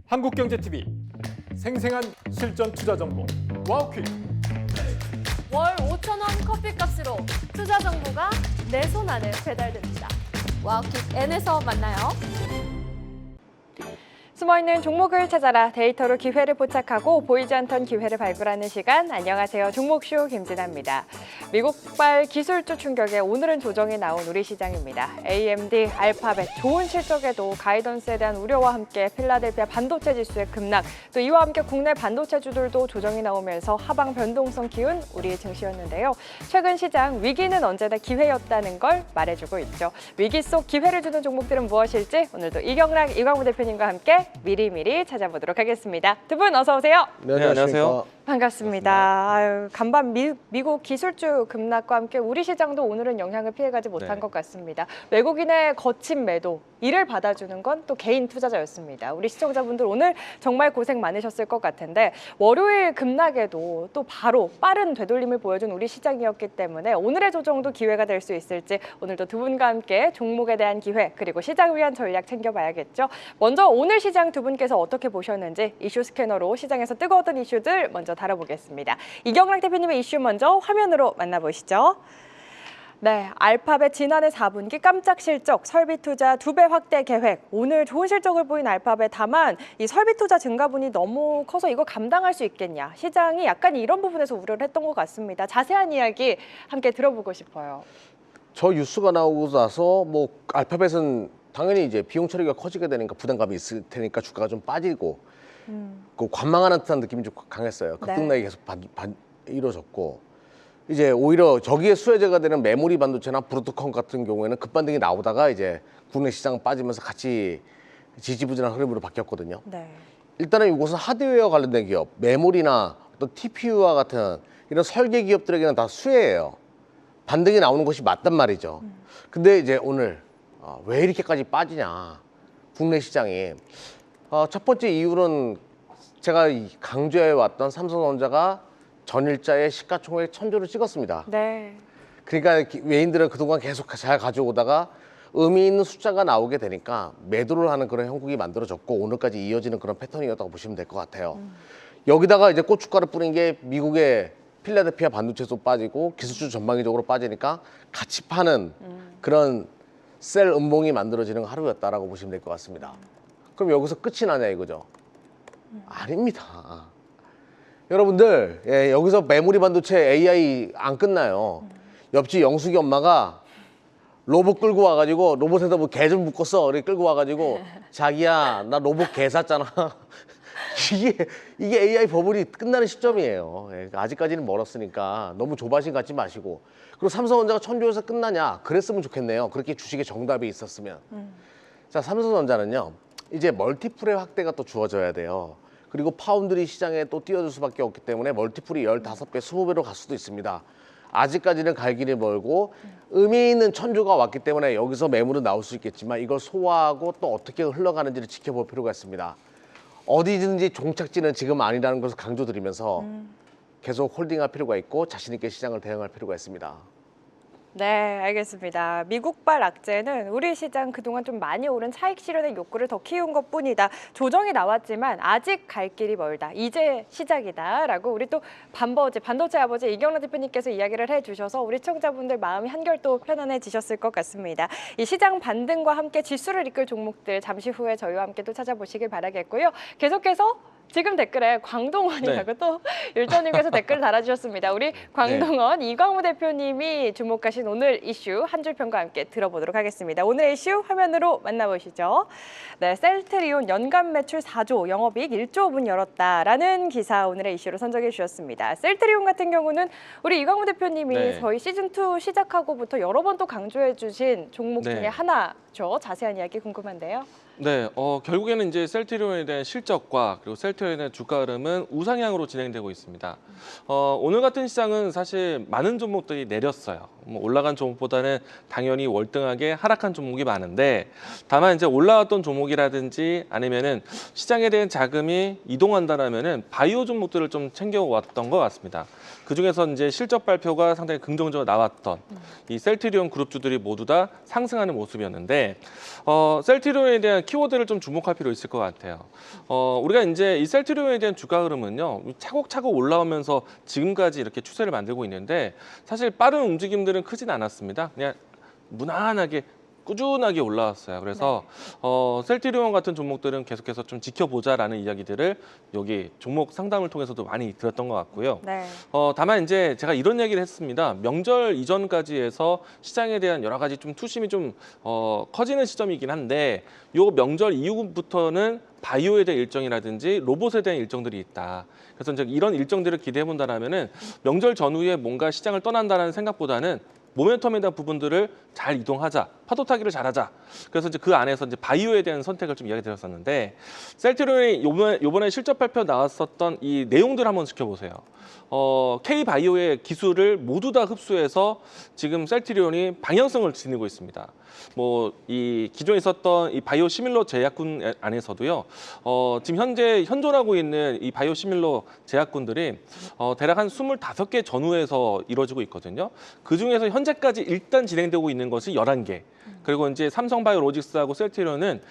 한국경제TV 생생한 실전 투자 정보 와우퀵. 월 5,000원 커피값으로 투자 정보가 내 손 안에 배달됩니다. 와우킥 N에서 만나요. 숨어있는 종목을 찾아라. 데이터로 기회를 포착하고 보이지 않던 기회를 발굴하는 시간. 안녕하세요. 종목쇼 김진아입니다. 미국발 기술주 충격에 오늘은 조정이 나온 우리 시장입니다. AMD, 알파벳, 좋은 실적에도 가이던스에 대한 우려와 함께 필라델피아 반도체 지수의 급락, 또 이와 함께 국내 반도체주들도 조정이 나오면서 하방 변동성 키운 우리 증시였는데요. 최근 시장 위기는 언제나 기회였다는 걸 말해주고 있죠. 위기 속 기회를 주는 종목들은 무엇일지 오늘도 이경락, 이광우 대표님과 함께 미리미리 찾아보도록 하겠습니다. 두 분 어서 오세요. 네, 안녕하세요. 반갑습니다. 아유, 간밤 미국 기술주 급락과 함께 우리 시장도 오늘은 영향을 피해가지 못한 것 같습니다. 외국인의 거친 매도, 이를 받아주는 건 또 개인 투자자였습니다. 우리 시청자분들 오늘 정말 고생 많으셨을 것 같은데 월요일 급락에도 또 바로 빠른 되돌림을 보여준 우리 시장이었기 때문에 오늘의 조정도 기회가 될 수 있을지 오늘도 두 분과 함께 종목에 대한 기회 그리고 시장을 위한 전략 챙겨봐야겠죠. 먼저 오늘 시장 두 분께서 어떻게 보셨는지 이슈 스캐너로 시장에서 뜨거웠던 이슈들 먼저 다뤄보겠습니다. 이경락 대표님의 이슈 먼저 화면으로 만나보시죠. 네, 알파벳 지난해 4분기 깜짝 실적, 설비 투자 2배 확대 계획. 오늘 좋은 실적을 보인 알파벳, 다만 이 설비 투자 증가분이 너무 커서 이거 감당할 수 있겠냐. 시장이 약간 이런 부분에서 우려를 했던 것 같습니다. 자세한 이야기 함께 들어보고 싶어요. 저 뉴스가 나오고 나서 뭐 알파벳은 당연히 이제 비용 처리가 커지게 되니까 부담감이 있을 테니까 주가가 좀 빠지고 그 관망하는 듯한 느낌이 좀 강했어요. 급등락이 계속 이루어졌고 이제 오히려 저기에 수혜자가 되는 메모리 반도체나 브로드컴 같은 경우에는 급반등이 나오다가 이제 국내 시장 빠지면서 같이 지지부진한 흐름으로 바뀌었거든요. 네. 일단은 이곳은 하드웨어 관련된 기업, 메모리나 또 TPU와 같은 이런 설계 기업들에게는 다 수혜예요. 반등이 나오는 것이 맞단 말이죠. 근데 이제 오늘 왜 이렇게까지 빠지냐, 국내 시장이. 첫 번째 이유는 제가 강조해 왔던 삼성전자가 전일자의 시가총액 1,000조를 찍었습니다. 네. 그러니까 외인들은 그동안 계속 잘 가져오다가 의미 있는 숫자가 나오게 되니까 매도를 하는 그런 형국이 만들어졌고 오늘까지 이어지는 그런 패턴이었다고 보시면 될 것 같아요. 여기다가 이제 고춧가루 뿌린 게 미국의 필라델피아 반도체도 빠지고 기술주 전방위적으로 빠지니까 같이 파는 그런 셀 음봉이 만들어지는 하루였다라고 보시면 될 것 같습니다. 그럼 여기서 끝이 나냐 이거죠? 아닙니다. 여러분들, 여기서 메모리 반도체 AI 안 끝나요. 옆집 영숙이 엄마가 로봇 끌고 와가지고 로봇에다 뭐 개 좀 묶었어. 이렇게 끌고 와가지고 자기야 나 로봇 개 샀잖아. 이게 AI 버블이 끝나는 시점이에요. 아직까지는 멀었으니까 너무 조바심 갖지 마시고. 그리고 삼성전자가 1,000조에서 끝나냐? 그랬으면 좋겠네요. 그렇게 주식에 정답이 있었으면. 자, 삼성전자는요. 이제 멀티플의 확대가 또 주어져야 돼요. 그리고 파운드리 시장에 또 뛰어들 수밖에 없기 때문에 멀티플이 15배, 20배로 갈 수도 있습니다. 아직까지는 갈 길이 멀고 의미 있는 1,000조가 왔기 때문에 여기서 매물은 나올 수 있겠지만 이걸 소화하고 또 어떻게 흘러가는지를 지켜볼 필요가 있습니다. 어디든지 종착지는 지금 아니라는 것을 강조드리면서 계속 홀딩할 필요가 있고 자신 있게 시장을 대응할 필요가 있습니다. 네, 알겠습니다. 미국발 악재는 우리 시장 그동안 좀 많이 오른 차익 실현의 욕구를 더 키운 것뿐이다. 조정이 나왔지만 아직 갈 길이 멀다. 이제 시작이다라고 우리 또 반도체 아버지 이경락 대표님께서 이야기를 해주셔서 우리 시청자분들 마음이 한결 또 편안해지셨을 것 같습니다. 이 시장 반등과 함께 지수를 이끌 종목들 잠시 후에 저희와 함께 또 찾아보시길 바라겠고요. 계속해서 지금 댓글에 광동원이라고 또 율전님께서 댓글 달아주셨습니다. 우리 광동원 이광우 대표님이 주목하신 오늘 이슈 한 줄 평과 함께 들어보도록 하겠습니다. 오늘의 이슈 화면으로 만나보시죠. 네, 셀트리온 연간 매출 4조, 영업이익 1조 문 열었다라는 기사 오늘의 이슈로 선정해 주셨습니다. 셀트리온 같은 경우는 우리 이광우 대표님이 저희 시즌2 시작하고부터 여러 번 또 강조해 주신 종목 중에 하나죠. 자세한 이야기 궁금한데요. 네, 결국에는 이제 셀트리온에 대한 실적과 그리고 셀트리온에 대한 주가 흐름은 우상향으로 진행되고 있습니다. 오늘 같은 시장은 사실 많은 종목들이 내렸어요. 뭐 올라간 종목보다는 당연히 월등하게 하락한 종목이 많은데 다만 이제 올라왔던 종목이라든지 아니면은 시장에 대한 자금이 이동한다라면은 바이오 종목들을 좀 챙겨왔던 것 같습니다. 그 중에서 이제 실적 발표가 상당히 긍정적으로 나왔던 이 셀트리온 그룹주들이 모두 다 상승하는 모습이었는데 셀트리온에 대한 키워드를 좀 주목할 필요 있을 것 같아요. 우리가 이제 이 셀트리온에 대한 주가 흐름은요 차곡차곡 올라오면서 지금까지 이렇게 추세를 만들고 있는데 사실 빠른 움직임들은 크진 않았습니다. 그냥 무난하게 꾸준하게 올라왔어요. 그래서 셀트리온 같은 종목들은 계속해서 좀 지켜보자라는 이야기들을 여기 종목 상담을 통해서도 많이 들었던 것 같고요. 네. 다만 이제 제가 이런 얘기를 했습니다. 명절 이전까지 해서 시장에 대한 여러 가지 좀 투심이 좀 커지는 시점이긴 한데 요 명절 이후부터는 바이오에 대한 일정이라든지 로봇에 대한 일정들이 있다. 그래서 이제 이런 일정들을 기대해 본다라면은 명절 전후에 뭔가 시장을 떠난다는 생각보다는 모멘텀에 대한 부분들을 잘 이동하자, 파도 타기를 잘하자. 그래서 이제 그 안에서 이제 바이오에 대한 선택을 좀 이야기 드렸었는데 셀트리온이 요번에 실적 발표 나왔었던 이 내용들 한번 지켜보세요. K 바이오의 기술을 모두 다 흡수해서 지금 셀트리온이 방향성을 지니고 있습니다. 뭐 이 기존에 있었던 이 바이오 시밀러 제약군 안에서도요. 지금 현재 현존하고 있는 이 바이오 시밀러 제약군들이 대략 한 25개 전후에서 이루어지고 있거든요. 그 중에서 현재까지 일단 진행되고 있는 것이 11개. 그리고 이제 삼성바이오로직스하고 셀트리온은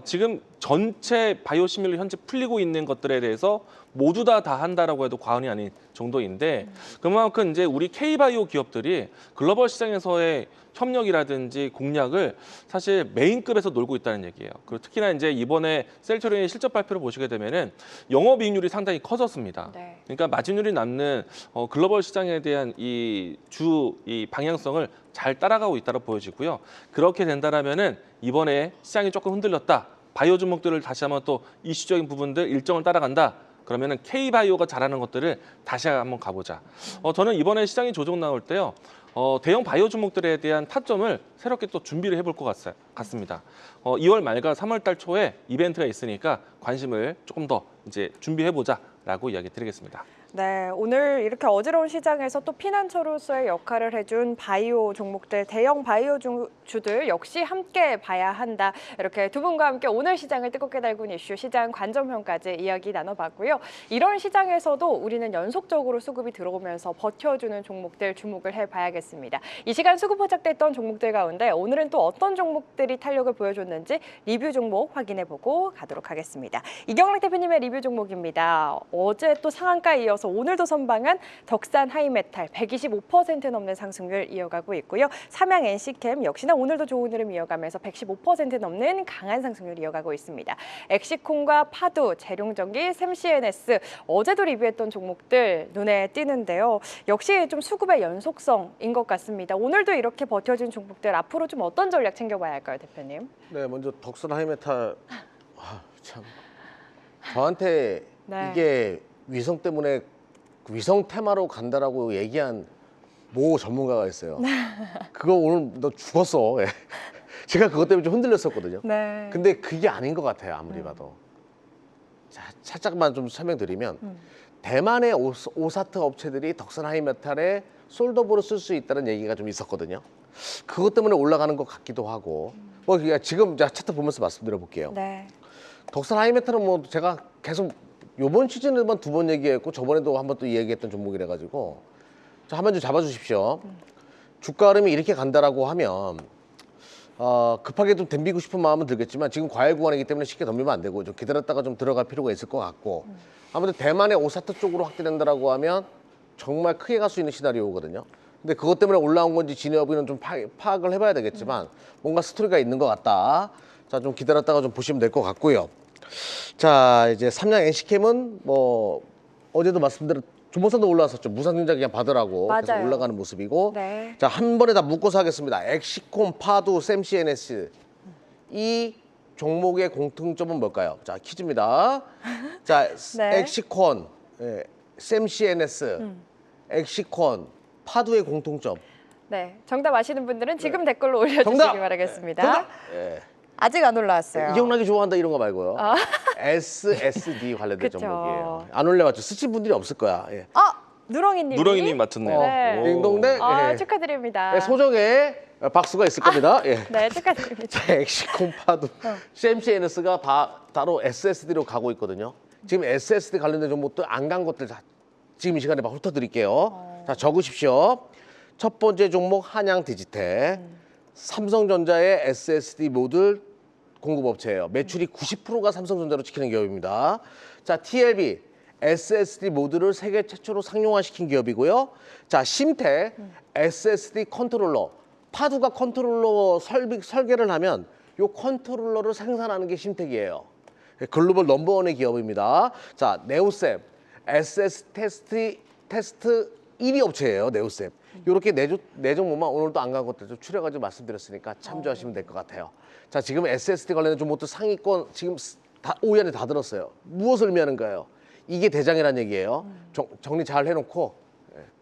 지금 전체 바이오 시밀러 현재 풀리고 있는 것들에 대해서 모두 다 한다라고 해도 과언이 아닌 정도인데 그만큼 이제 우리 K바이오 기업들이 글로벌 시장에서의 협력이라든지 공략을 사실 메인급에서 놀고 있다는 얘기예요. 그리고 특히나 이제 이번에 셀트리온의 실적 발표를 보시게 되면은 영업이익률이 상당히 커졌습니다. 네. 그러니까 마진율이 남는 글로벌 시장에 대한 이 방향성을 잘 따라가고 있다고 보여지고요. 그렇게 된다라면은 이번에 시장이 조금 흔들렸다. 바이오 종목들을 다시 한번 또 이슈적인 부분들 일정을 따라간다. 그러면은 K바이오가 잘하는 것들을 다시 한번 가보자. 저는 이번에 시장이 조정 나올 때요. 대형 바이오 종목들에 대한 타점을 새롭게 또 준비를 해볼 것 같습니다. 2월 말과 3월 달 초에 이벤트가 있으니까 관심을 조금 더 이제 준비해보자라고 이야기 드리겠습니다. 네, 오늘 이렇게 어지러운 시장에서 또 피난처로서의 역할을 해준 바이오 종목들, 대형 바이오 주들 역시 함께 봐야 한다. 이렇게 두 분과 함께 오늘 시장을 뜨겁게 달군 이슈, 시장 관점형까지 이야기 나눠봤고요. 이런 시장에서도 우리는 연속적으로 수급이 들어오면서 버텨주는 종목들 주목을 해봐야겠습니다. 이 시간 수급 포착됐던 종목들 가운데 오늘은 또 어떤 종목들이 탄력을 보여줬는지 리뷰 종목 확인해보고 가도록 하겠습니다. 이경락 대표님의 리뷰 종목입니다. 어제 또 상한가에 이어서 오늘도 선방한 덕산 하이메탈 125% 넘는 상승률 이어가고 있고요. 삼양 NC캠 역시나 오늘도 좋은 흐름 이어가면서 115% 넘는 강한 상승률 이어가고 있습니다. 엑시콘과 파두, 재룡전기, 샘CNS 어제도 리뷰했던 종목들 눈에 띄는데요. 역시 좀 수급의 연속성인 것 같습니다. 오늘도 이렇게 버텨준 종목들 앞으로 좀 어떤 전략 챙겨봐야 할까요, 대표님? 네, 먼저 덕산 하이메탈 참 저한테 네. 이게 위성 때문에 위성 테마로 간다라고 얘기한 모 전문가가 있어요. 그거 오늘 너 죽었어. 예. 제가 그것 때문에 좀 흔들렸었거든요. 네. 근데 그게 아닌 것 같아요. 아무리 봐도. 자, 살짝만 좀 설명드리면 대만의 오사트 업체들이 덕산 하이메탈에 솔더보를 쓸 수 있다는 얘기가 좀 있었거든요. 그것 때문에 올라가는 것 같기도 하고 뭐 지금 차트 보면서 말씀드려 볼게요. 네. 덕산 하이메탈은 뭐 제가 계속 요번 시즌에만 2번 얘기했고 저번에도 한 번 또 얘기했던 종목이라 가지고 자, 한번 좀 잡아주십시오. 주가 흐름이 이렇게 간다라고 하면 급하게 좀 덤비고 싶은 마음은 들겠지만 지금 과열 구간이기 때문에 쉽게 덤비면 안 되고 좀 기다렸다가 좀 들어갈 필요가 있을 것 같고 아무튼 대만의 오사트 쪽으로 확대된다라고 하면 정말 크게 갈 수 있는 시나리오거든요. 근데 그것 때문에 올라온 건지 진입이는 좀 파악을 해봐야 되겠지만 뭔가 스토리가 있는 것 같다. 자, 좀 기다렸다가 좀 보시면 될 것 같고요. 자, 이제 삼양 NC캠은 뭐 어제도 말씀드린 조모산도 올라왔었죠. 무상증자 그냥 받으라고 계속 맞아요. 올라가는 모습이고. 네. 자, 한 번에 다 묶어서 하겠습니다. 엑시콘, 파두, 샘CNS 이 종목의 공통점은 뭘까요? 자, 퀴즈입니다. 자, 네. 엑시콘, 샘CNS, 엑시콘, 파두의 공통점. 네, 정답 아시는 분들은 지금 댓글로 올려주시기 정답! 바라겠습니다. 정답! 예. 아직 안 올라왔어요. 이경락이 좋아한다 이런 거 말고요. SSD 관련된 그쵸. 종목이에요. 안 올려봤죠. 쓰신 분들이 없을 거야. 예. 누렁이님. 누렁이님 맞췄네요. 네. 오. 딩동댕. 아, 예. 축하드립니다. 네, 소정의 박수가 있을 겁니다. 예. 네, 축하드립니다. 자, 엑시콤파도 CMCNS가 바로 SSD로 가고 있거든요. 지금 SSD 관련된 정보도 안 간 것들 다 지금 이 시간에 막 훑어드릴게요. 자, 적으십시오. 첫 번째 종목 한양 디지텍. 삼성전자의 SSD 모듈 공급업체예요. 매출이 90%가 삼성전자로 찍히는 기업입니다. 자, TLB SSD 모듈을 세계 최초로 상용화시킨 기업이고요. 자, 심텍 SSD 컨트롤러. 파두가 컨트롤러 설계를 하면 이 컨트롤러를 생산하는 게 심텍이에요. 글로벌 넘버원의 기업입니다. 자, 네오셉 SSD 테스트 1위 업체예요. 네오셉. 이렇게 네 종목만 오늘도 안 간 것들 좀 추려가지고 말씀드렸으니까 참조하시면 될 것 같아요. 자, 지금 SSD 관련된 종목도 상위권 지금 다 5위 안에 다 들었어요. 무엇을 의미하는가요? 이게 대장이라는 얘기예요. 정리 잘 해놓고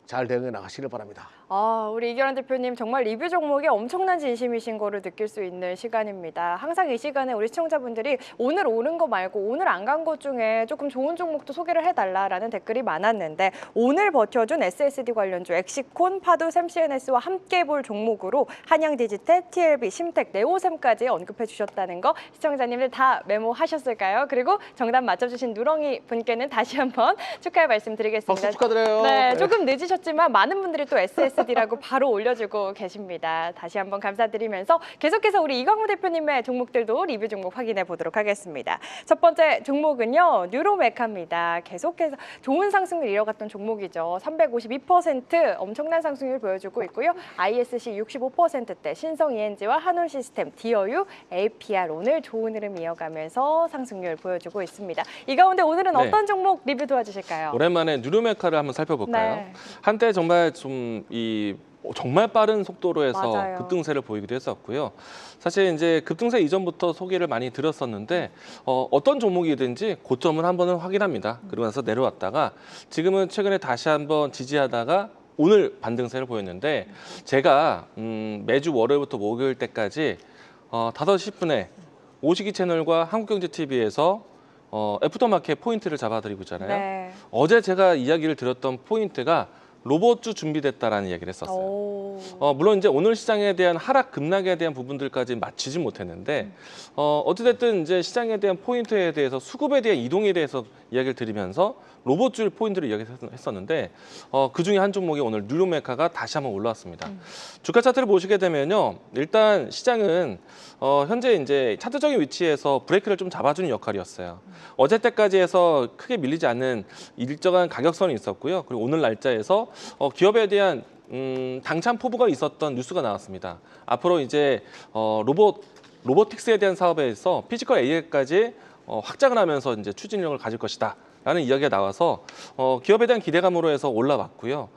잘 대응해 나가시길 바랍니다. 아, 우리 이결환 대표님 정말 리뷰 종목에 엄청난 진심이신 거를 느낄 수 있는 시간입니다. 항상 이 시간에 우리 시청자분들이 오늘 오른 거 말고 오늘 안 간 것 중에 조금 좋은 종목도 소개를 해달라라는 댓글이 많았는데 오늘 버텨준 SSD 관련주 엑시콘, 파도, 샘CNS와 함께 볼 종목으로 한양 디지텍, TLB, 심텍, 네오셈까지 언급해 주셨다는 거 시청자님들 다 메모하셨을까요? 그리고 정답 맞춰주신 누렁이 분께는 다시 한번 축하의 말씀 드리겠습니다. 박수 축하드려요. 네, 조금 늦으셨지만 많은 분들이 또 SSD라고 바로 올려주고 계십니다. 다시 한번 감사드리면서 계속해서 우리 이광호 대표님의 종목들도 리뷰 종목 확인해 보도록 하겠습니다. 첫 번째 종목은요, 뉴로메카입니다. 계속해서 좋은 상승을 이어갔던 종목이죠. 352% 엄청난 상승률 보여주고 있고요. ISC 65%대, 신성 ENG와 한올 시스템, 디어유, APR 오늘 좋은 흐름 이어가면서 상승률 보여주고 있습니다. 이 가운데 오늘은 네. 어떤 종목 리뷰 도와주실까요? 오랜만에 뉴로메카를 한번 살펴볼까요? 네. 한때 정말 정말 빠른 속도로 해서 맞아요. 급등세를 보이기도 했었고요. 사실 이제 급등세 이전부터 소개를 많이 드렸었는데 어떤 종목이든지 고점을 한번은 확인합니다. 그러고 나서 내려왔다가 지금은 최근에 다시 한번 지지하다가 오늘 반등세를 보였는데 제가 매주 월요일부터 목요일 때까지 5시 10분에 오시기 채널과 한국경제TV에서 애프터마켓 포인트를 잡아드리고 있잖아요. 네. 어제 제가 이야기를 드렸던 포인트가 로봇주 준비됐다라는 이야기를 했었어요. 오. 물론 이제 오늘 시장에 대한 하락 급락에 대한 부분들까지 맞추지 못했는데 어찌됐든 이제 시장에 대한 포인트에 대해서 수급에 대한 이동에 대해서 이야기를 드리면서 로봇주 포인트를 이야기했었는데 그 중에 한 종목이 오늘 뉴로메카가 다시 한번 올라왔습니다. 주가 차트를 보시게 되면요, 일단 시장은 현재 이제 차트적인 위치에서 브레이크를 좀 잡아주는 역할이었어요. 어제 때까지 해서 크게 밀리지 않는 일정한 가격선이 있었고요. 그리고 오늘 날짜에서 기업에 대한 당찬 포부가 있었던 뉴스가 나왔습니다. 앞으로 이제 로보틱스에 대한 사업에서 피지컬 AI까지 확장을 하면서 이제 추진력을 가질 것이다. 라는 이야기가 나와서 기업에 대한 기대감으로 해서 올라왔고요.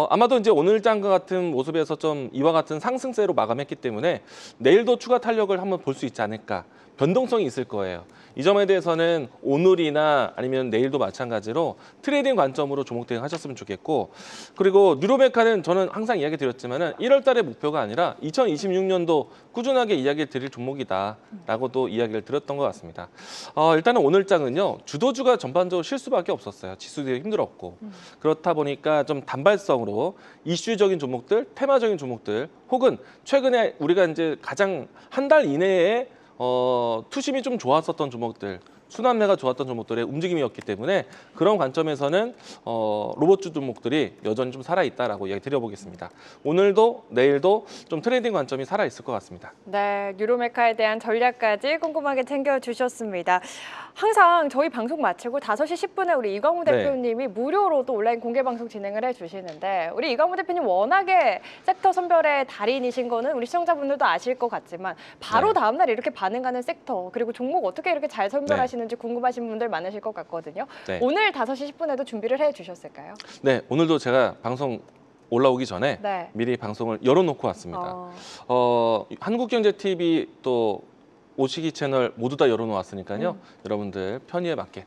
아마도 이제 오늘장과 같은 모습에서 좀 이와 같은 상승세로 마감했기 때문에 내일도 추가 탄력을 한번 볼 수 있지 않을까. 변동성이 있을 거예요. 이 점에 대해서는 오늘이나 아니면 내일도 마찬가지로 트레이딩 관점으로 종목 대응하셨으면 좋겠고, 그리고 뉴로메카는 저는 항상 이야기 드렸지만은 1월 달의 목표가 아니라 2026년도 꾸준하게 이야기를 드릴 종목이다라고도 이야기를 드렸던 것 같습니다. 일단은 오늘장은요, 주도주가 전반적으로 쉴 수밖에 없었어요. 지수들이 힘들었고. 그렇다 보니까 좀 단발성으로 이슈적인 종목들, 테마적인 종목들, 혹은 최근에 우리가 이제 가장 한 달 이내에 투심이 좀 좋았었던 종목들, 순환매가 좋았던 종목들의 움직임이었기 때문에 그런 관점에서는 로봇주 종목들이 여전히 좀 살아있다라고 이야기 드려보겠습니다. 오늘도 내일도 좀 트레이딩 관점이 살아있을 것 같습니다. 네, 뉴로메카에 대한 전략까지 꼼꼼하게 챙겨주셨습니다. 항상 저희 방송 마치고 5시 10분에 우리 이광우 네. 대표님이 무료로도 온라인 공개 방송 진행을 해주시는데 우리 이광우 대표님 워낙에 섹터 선별의 달인이신 거는 우리 시청자분들도 아실 것 같지만 바로 네. 다음날 이렇게 반응하는 섹터 그리고 종목 어떻게 이렇게 잘 선별하시는지 궁금하신 분들 많으실 것 같거든요. 네. 오늘 5시 10분에도 준비를 해주셨을까요? 네, 오늘도 제가 방송 올라오기 전에 네. 미리 방송을 열어놓고 왔습니다. 한국경제TV 또 오시기 채널 모두 다 열어놓았으니까요. 여러분들 편의에 맞게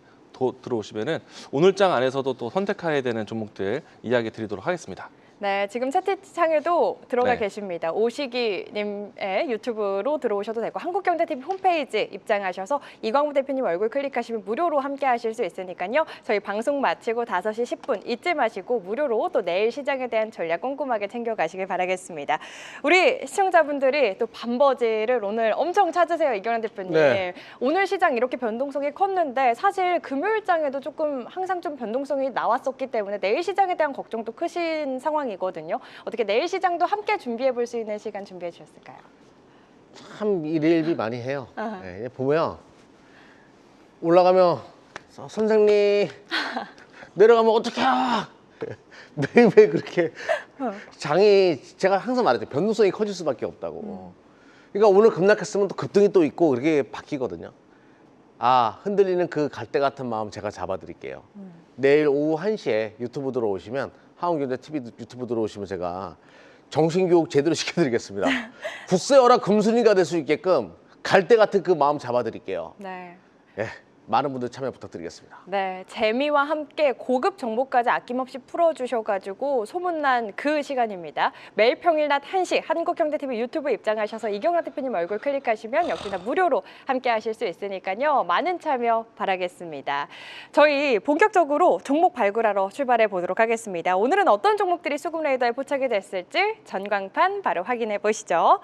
들어오시면은 오늘장 안에서도 또 선택해야 되는 종목들 이야기 드리도록 하겠습니다. 네, 지금 채팅창에도 들어가 네. 계십니다. 오시기님의 유튜브로 들어오셔도 되고 한국경제TV 홈페이지 입장하셔서 이광우 대표님 얼굴 클릭하시면 무료로 함께 하실 수 있으니까요. 저희 방송 마치고 5시 10분 잊지 마시고 무료로 또 내일 시장에 대한 전략 꼼꼼하게 챙겨가시길 바라겠습니다. 우리 시청자분들이 또 반버지를 오늘 엄청 찾으세요, 이경환 대표님. 네. 오늘 시장 이렇게 변동성이 컸는데 사실 금요일장에도 조금 항상 좀 변동성이 나왔었기 때문에 내일 시장에 대한 걱정도 크신 상황이거든요. 어떻게 내일 시장도 함께 준비해 볼 수 있는 시간 준비해 주셨을까요? 참 일일비 많이 해요. 아하. 네, 보면 올라가면 선생님 내려가면 어떡해요? 매일매일 그렇게 장이 제가 항상 말했죠. 변동성이 커질 수밖에 없다고. 그러니까 오늘 급락했으면 또 급등이 또 있고 그렇게 바뀌거든요. 아, 흔들리는 그 갈대 같은 마음 제가 잡아드릴게요. 내일 오후 1시에 유튜브 들어오시면 한국경제TV 유튜브 들어오시면 제가 정신교육 제대로 시켜드리겠습니다. 국세어라 금순이가 될 수 있게끔 갈대 같은 그 마음 잡아드릴게요. 네. 예, 많은 분들 참여 부탁드리겠습니다. 네, 재미와 함께 고급 정보까지 아낌없이 풀어주셔가지고 소문난 그 시간입니다. 매일 평일 낮 1시 한국경제TV 유튜브 입장하셔서 이경환 대표님 얼굴 클릭하시면 역시나 무료로 함께 하실 수 있으니까요. 많은 참여 바라겠습니다. 저희 본격적으로 종목 발굴하러 출발해 보도록 하겠습니다. 오늘은 어떤 종목들이 수급 레이더에 포착이 됐을지 전광판 바로 확인해 보시죠.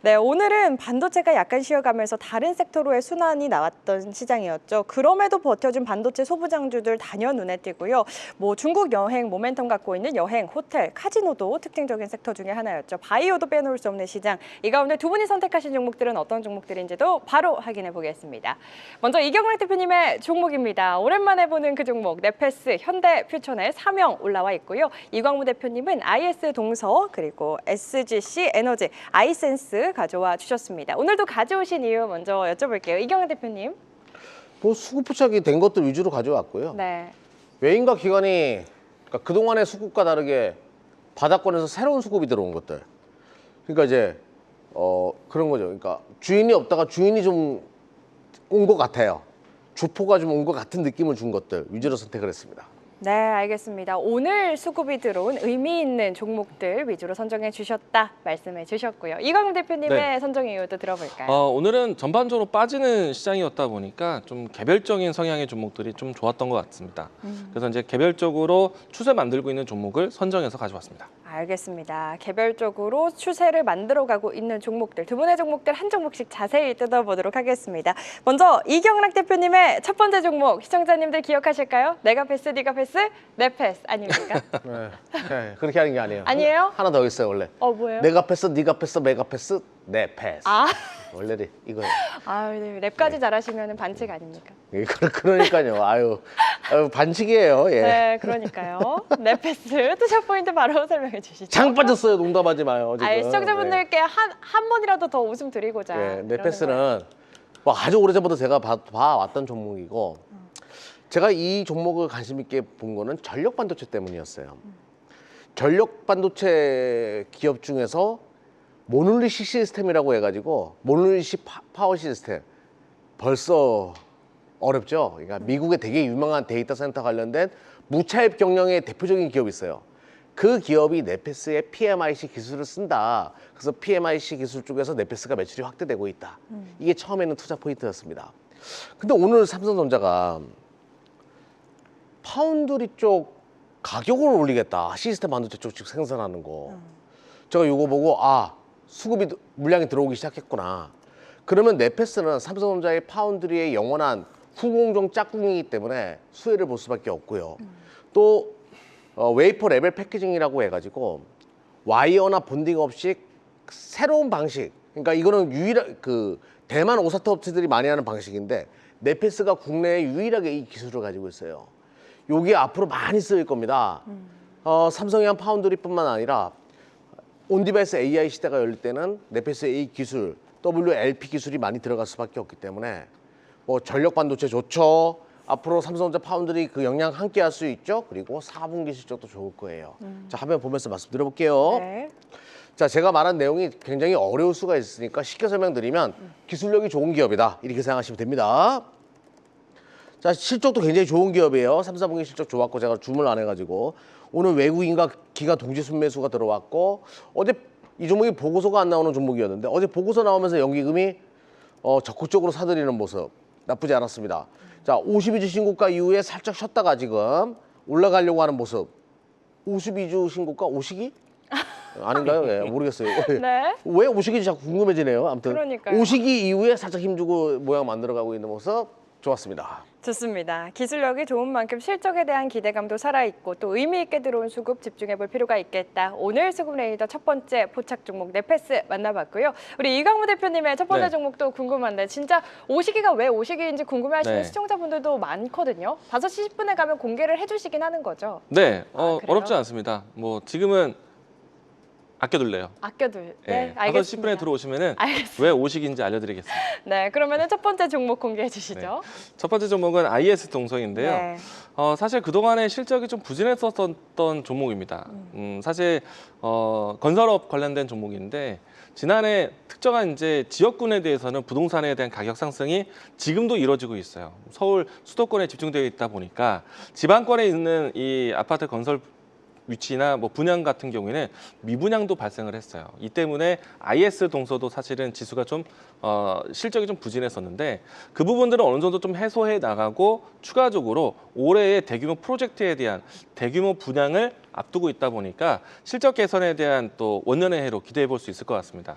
네, 오늘은 반도체가 약간 쉬어가면서 다른 섹터로의 순환이 나왔던 시장이었죠. 그럼에도 버텨준 반도체 소부장주들 단연 눈에 띄고요. 뭐 중국 여행 모멘텀 갖고 있는 여행, 호텔, 카지노도 특징적인 섹터 중에 하나였죠. 바이오도 빼놓을 수 없는 시장. 이 가운데 두 분이 선택하신 종목들은 어떤 종목들인지도 바로 확인해 보겠습니다. 먼저 이경락 대표님의 종목입니다. 오랜만에 보는 그 종목, 네페스, 현대퓨처넷 3명 올라와 있고요. 이광우 대표님은 IS 동서 그리고 SGC 에너지, 아이센스 가져와 주셨습니다. 오늘도 가져오신 이유 먼저 여쭤볼게요. 이경환 대표님. 뭐 수급 포착이 된 것들 위주로 가져왔고요. 네. 외인과 기관이 그러니까 그동안의 수급과 다르게 바닥권에서 새로운 수급이 들어온 것들. 그러니까 이제 그런 거죠. 그러니까 주인이 없다가 주인이 좀 온 것 같아요. 주포가 좀 온 것 같은 느낌을 준 것들 위주로 선택을 했습니다. 네, 알겠습니다. 오늘 수급이 들어온 의미 있는 종목들 위주로 선정해 주셨다 말씀해 주셨고요. 이광우 대표님의 네. 선정 이유도 들어볼까요? 오늘은 전반적으로 빠지는 시장이었다 보니까 좀 개별적인 성향의 종목들이 좀 좋았던 것 같습니다. 그래서 이제 개별적으로 추세 만들고 있는 종목을 선정해서 가져왔습니다. 알겠습니다. 개별적으로 추세를 만들어가고 있는 종목들, 두 분의 종목들 한 종목씩 자세히 뜯어보도록 하겠습니다. 먼저 이경락 대표님의 첫 번째 종목, 시청자님들 기억하실까요? 내가 패스, 네가 패스, 내 패스 아닙니까? 네, 네, 그렇게 하는 게 아니에요. 아니에요? 하나 더 있어요 원래. 뭐예요? 내가 패스, 네가 패스, 메가 패스, 내 패스. 아, 원래는 이거예요. 네, 랩까지 잘하시면 반칙 아닙니까? 그러니까요. 아유 반칙이에요. 예. 네, 그러니까요. 내 패스 투샷 포인트 바로 설명해 주시죠. 장 빠졌어요. 농담하지 마요. 지금. 시청자분들께 한 번이라도 더 웃음 드리고자. 네. 내 그러는 패스는 거예요. 뭐 아주 오래전부터 제가 봐왔던 종목이고 제가 이 종목을 관심 있게 본 거는 전력 반도체 때문이었어요. 전력 반도체 기업 중에서 모놀리식 시스템이라고 해가지고 모놀리식 파워 시스템 벌써 어렵죠. 그러니까 미국에 되게 유명한 데이터 센터 관련된 무차입 경영의 대표적인 기업이 있어요. 그 기업이 네페스의 PMIC 기술을 쓴다. 그래서 PMIC 기술 쪽에서 네페스가 매출이 확대되고 있다. 이게 처음에는 투자 포인트였습니다. 근데 오늘 삼성전자가 파운드리 쪽 가격을 올리겠다. 시스템 반도체 쪽 생산하는 거. 제가 이거 보고 수급이 물량이 들어오기 시작했구나. 그러면 네페스는 삼성전자의 파운드리의 영원한 후공정 짝꿍이기 때문에 수혜를 볼 수밖에 없고요. 또 웨이퍼 레벨 패키징이라고 해가지고 와이어나 본딩 없이 새로운 방식. 그러니까 이거는 대만 오사트 업체들이 많이 하는 방식인데 네페스가 국내에 유일하게 이 기술을 가지고 있어요. 요게 앞으로 많이 쓰일 겁니다. 삼성이 한 파운드리뿐만 아니라 온디바이스 AI 시대가 열릴 때는 네페스 A 기술, WLP 기술이 많이 들어갈 수밖에 없기 때문에 뭐 전력 반도체 좋죠. 앞으로 삼성전자 파운드리 그 영향 함께 할 수 있죠. 그리고 4분기 실적도 좋을 거예요. 자, 화면 보면서 말씀드려볼게요. 네. 자, 제가 말한 내용이 굉장히 어려울 수가 있으니까 쉽게 설명드리면 기술력이 좋은 기업이다. 이렇게 생각하시면 됩니다. 자, 실적도 굉장히 좋은 기업이에요. 3, 4분기 실적 좋았고 제가 주문을 안 해가지고 오늘 외국인과 기관 동시 순매수가 들어왔고 어제 이 종목이 보고서가 안 나오는 종목이었는데 어제 보고서 나오면서 연기금이 적극적으로 사들이는 모습 나쁘지 않았습니다. 자, 52주 신고가 이후에 살짝 쉬었다가 지금 올라가려고 하는 모습. 52주 신고가 오시기? 아닌가요? 예, 모르겠어요. 네. 왜 오시기인지 자꾸 궁금해지네요. 아무튼 그러니까요. 오시기 이후에 살짝 힘주고 모양 만들어가고 있는 모습 좋았습니다. 좋습니다. 기술력이 좋은 만큼 실적에 대한 기대감도 살아있고 또 의미 있게 들어온 수급 집중해볼 필요가 있겠다. 오늘 수급 레이더 첫 번째 포착 종목 네페스 만나봤고요. 우리 이강무 대표님의 첫 번째 네. 종목도 궁금한데 진짜 오시기가 왜 오시기인지 궁금해하시는 네. 시청자분들도 많거든요. 5시 10분에 가면 공개를 해주시긴 하는 거죠. 네, 그래요? 어렵지 않습니다. 뭐 지금은 아껴둘래요. 아껴둘. 네, 네, 5시 알겠습니다. 10분에 들어오시면은 알겠습니다. 왜 오시기인지 알려드리겠습니다. 네, 그러면은 첫 번째 종목 공개해 주시죠. 첫 번째 종목은 IS 동성인데요. 네. 사실 그동안에 실적이 좀 부진했었던 종목입니다. 사실 건설업 관련된 종목인데 지난해 특정한 이제 지역군에 대해서는 부동산에 대한 가격 상승이 지금도 이루어지고 있어요. 서울 수도권에 집중되어 있다 보니까 지방권에 있는 이 아파트 건설 위치나 뭐 분양 같은 경우에는 미분양도 발생을 했어요. 이 때문에 IS 동서도 사실은 지수가 좀 실적이 좀 부진했었는데 그 부분들은 어느 정도 좀 해소해 나가고 추가적으로 올해의 대규모 프로젝트에 대한 대규모 분양을 앞두고 있다 보니까 실적 개선에 대한 또 원년의 해로 기대해 볼 수 있을 것 같습니다.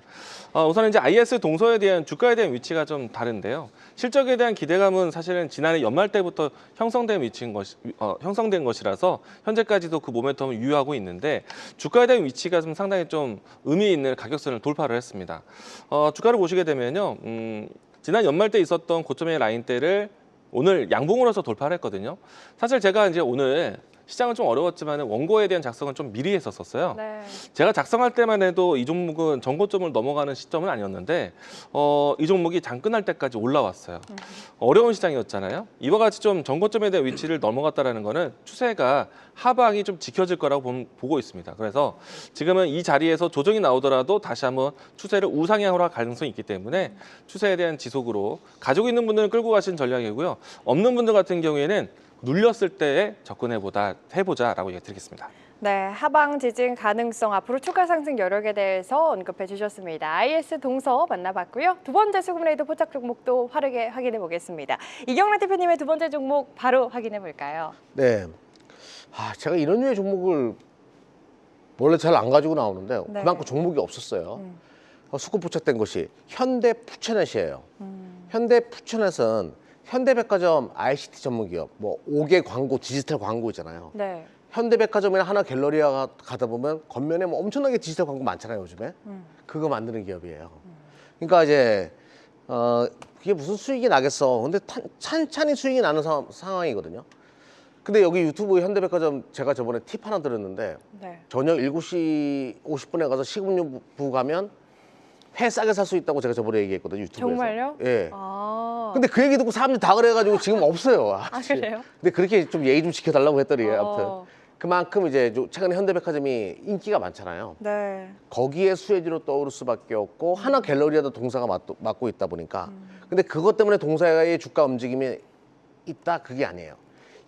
우선 이제 IS 동서에 대한 주가에 대한 위치가 좀 다른데요. 실적에 대한 기대감은 사실은 지난해 연말 때부터 형성된 것이라서 현재까지도 그 모멘텀을 유효하고 있는데 주가에 대한 위치가 좀 상당히 좀 의미 있는 가격선을 돌파를 했습니다. 주가를 보시게 되면요, 지난 연말 때 있었던 고점의 라인대를 오늘 양봉으로서 돌파를 했거든요. 사실 제가 이제 오늘 시장은 좀 어려웠지만 원고에 대한 작성은 좀 미리 했었어요. 네. 제가 작성할 때만 해도 이 종목은 전고점을 넘어가는 시점은 아니었는데 이 종목이 장 끝날 때까지 올라왔어요. 어려운 시장이었잖아요. 이와 같이 좀 전고점에 대한 위치를 넘어갔다는 거는 추세가 하방이 좀 지켜질 거라고 보고 있습니다. 그래서 지금은 이 자리에서 조정이 나오더라도 다시 한번 추세를 우상향으로 할 가능성이 있기 때문에 추세에 대한 지속으로 가지고 있는 분들은 끌고 가신 전략이고요. 없는 분들 같은 경우에는 눌렸을 때에 해보자라고 얘기 드리겠습니다. 네, 하방 지진 가능성 앞으로 추가 상승 여력에 대해서 언급해 주셨습니다. IS 동서 만나봤고요. 두 번째 수급 레이더 포착 종목도 빠르게 확인해 보겠습니다. 이경란 대표님의 두 번째 종목 바로 확인해 볼까요? 네. 제가 이런 류의 종목을 원래 잘 안 가지고 나오는데 네. 그만큼 종목이 없었어요. 수급 포착된 것이 현대 푸처넷이에요. 현대 푸처넷은 현대백화점 ICT 전문기업, 뭐 5개 광고, 디지털 광고 있잖아요. 네. 현대백화점이나 하나 갤러리아 가다 보면 겉면에 뭐 엄청나게 디지털 광고 많잖아요, 요즘에. 그거 만드는 기업이에요. 그러니까 이제 그게 무슨 수익이 나겠어. 근데 찬찬히 수익이 나는 상황이거든요. 근데 여기 유튜브 현대백화점 제가 저번에 팁 하나 드렸는데 네. 저녁 7시 50분에 가서 식음료부 가면 회 싸게 살 수 있다고 제가 저번에 얘기했거든요, 유튜브에서. 정말요? 예. 아. 근데 그 얘기 듣고 사람들이 다 그래가지고 지금 없어요. 그래요? 근데 그렇게 좀 예의 좀 지켜달라고 했더니 아무튼 어. 그만큼 이제 최근에 현대백화점이 인기가 많잖아요. 네. 거기에 수혜지로 떠오를 수밖에 없고 하나 갤러리아도 동사가 맡고 있다 보니까 근데 그것 때문에 동사의 주가 움직임이 있다 그게 아니에요.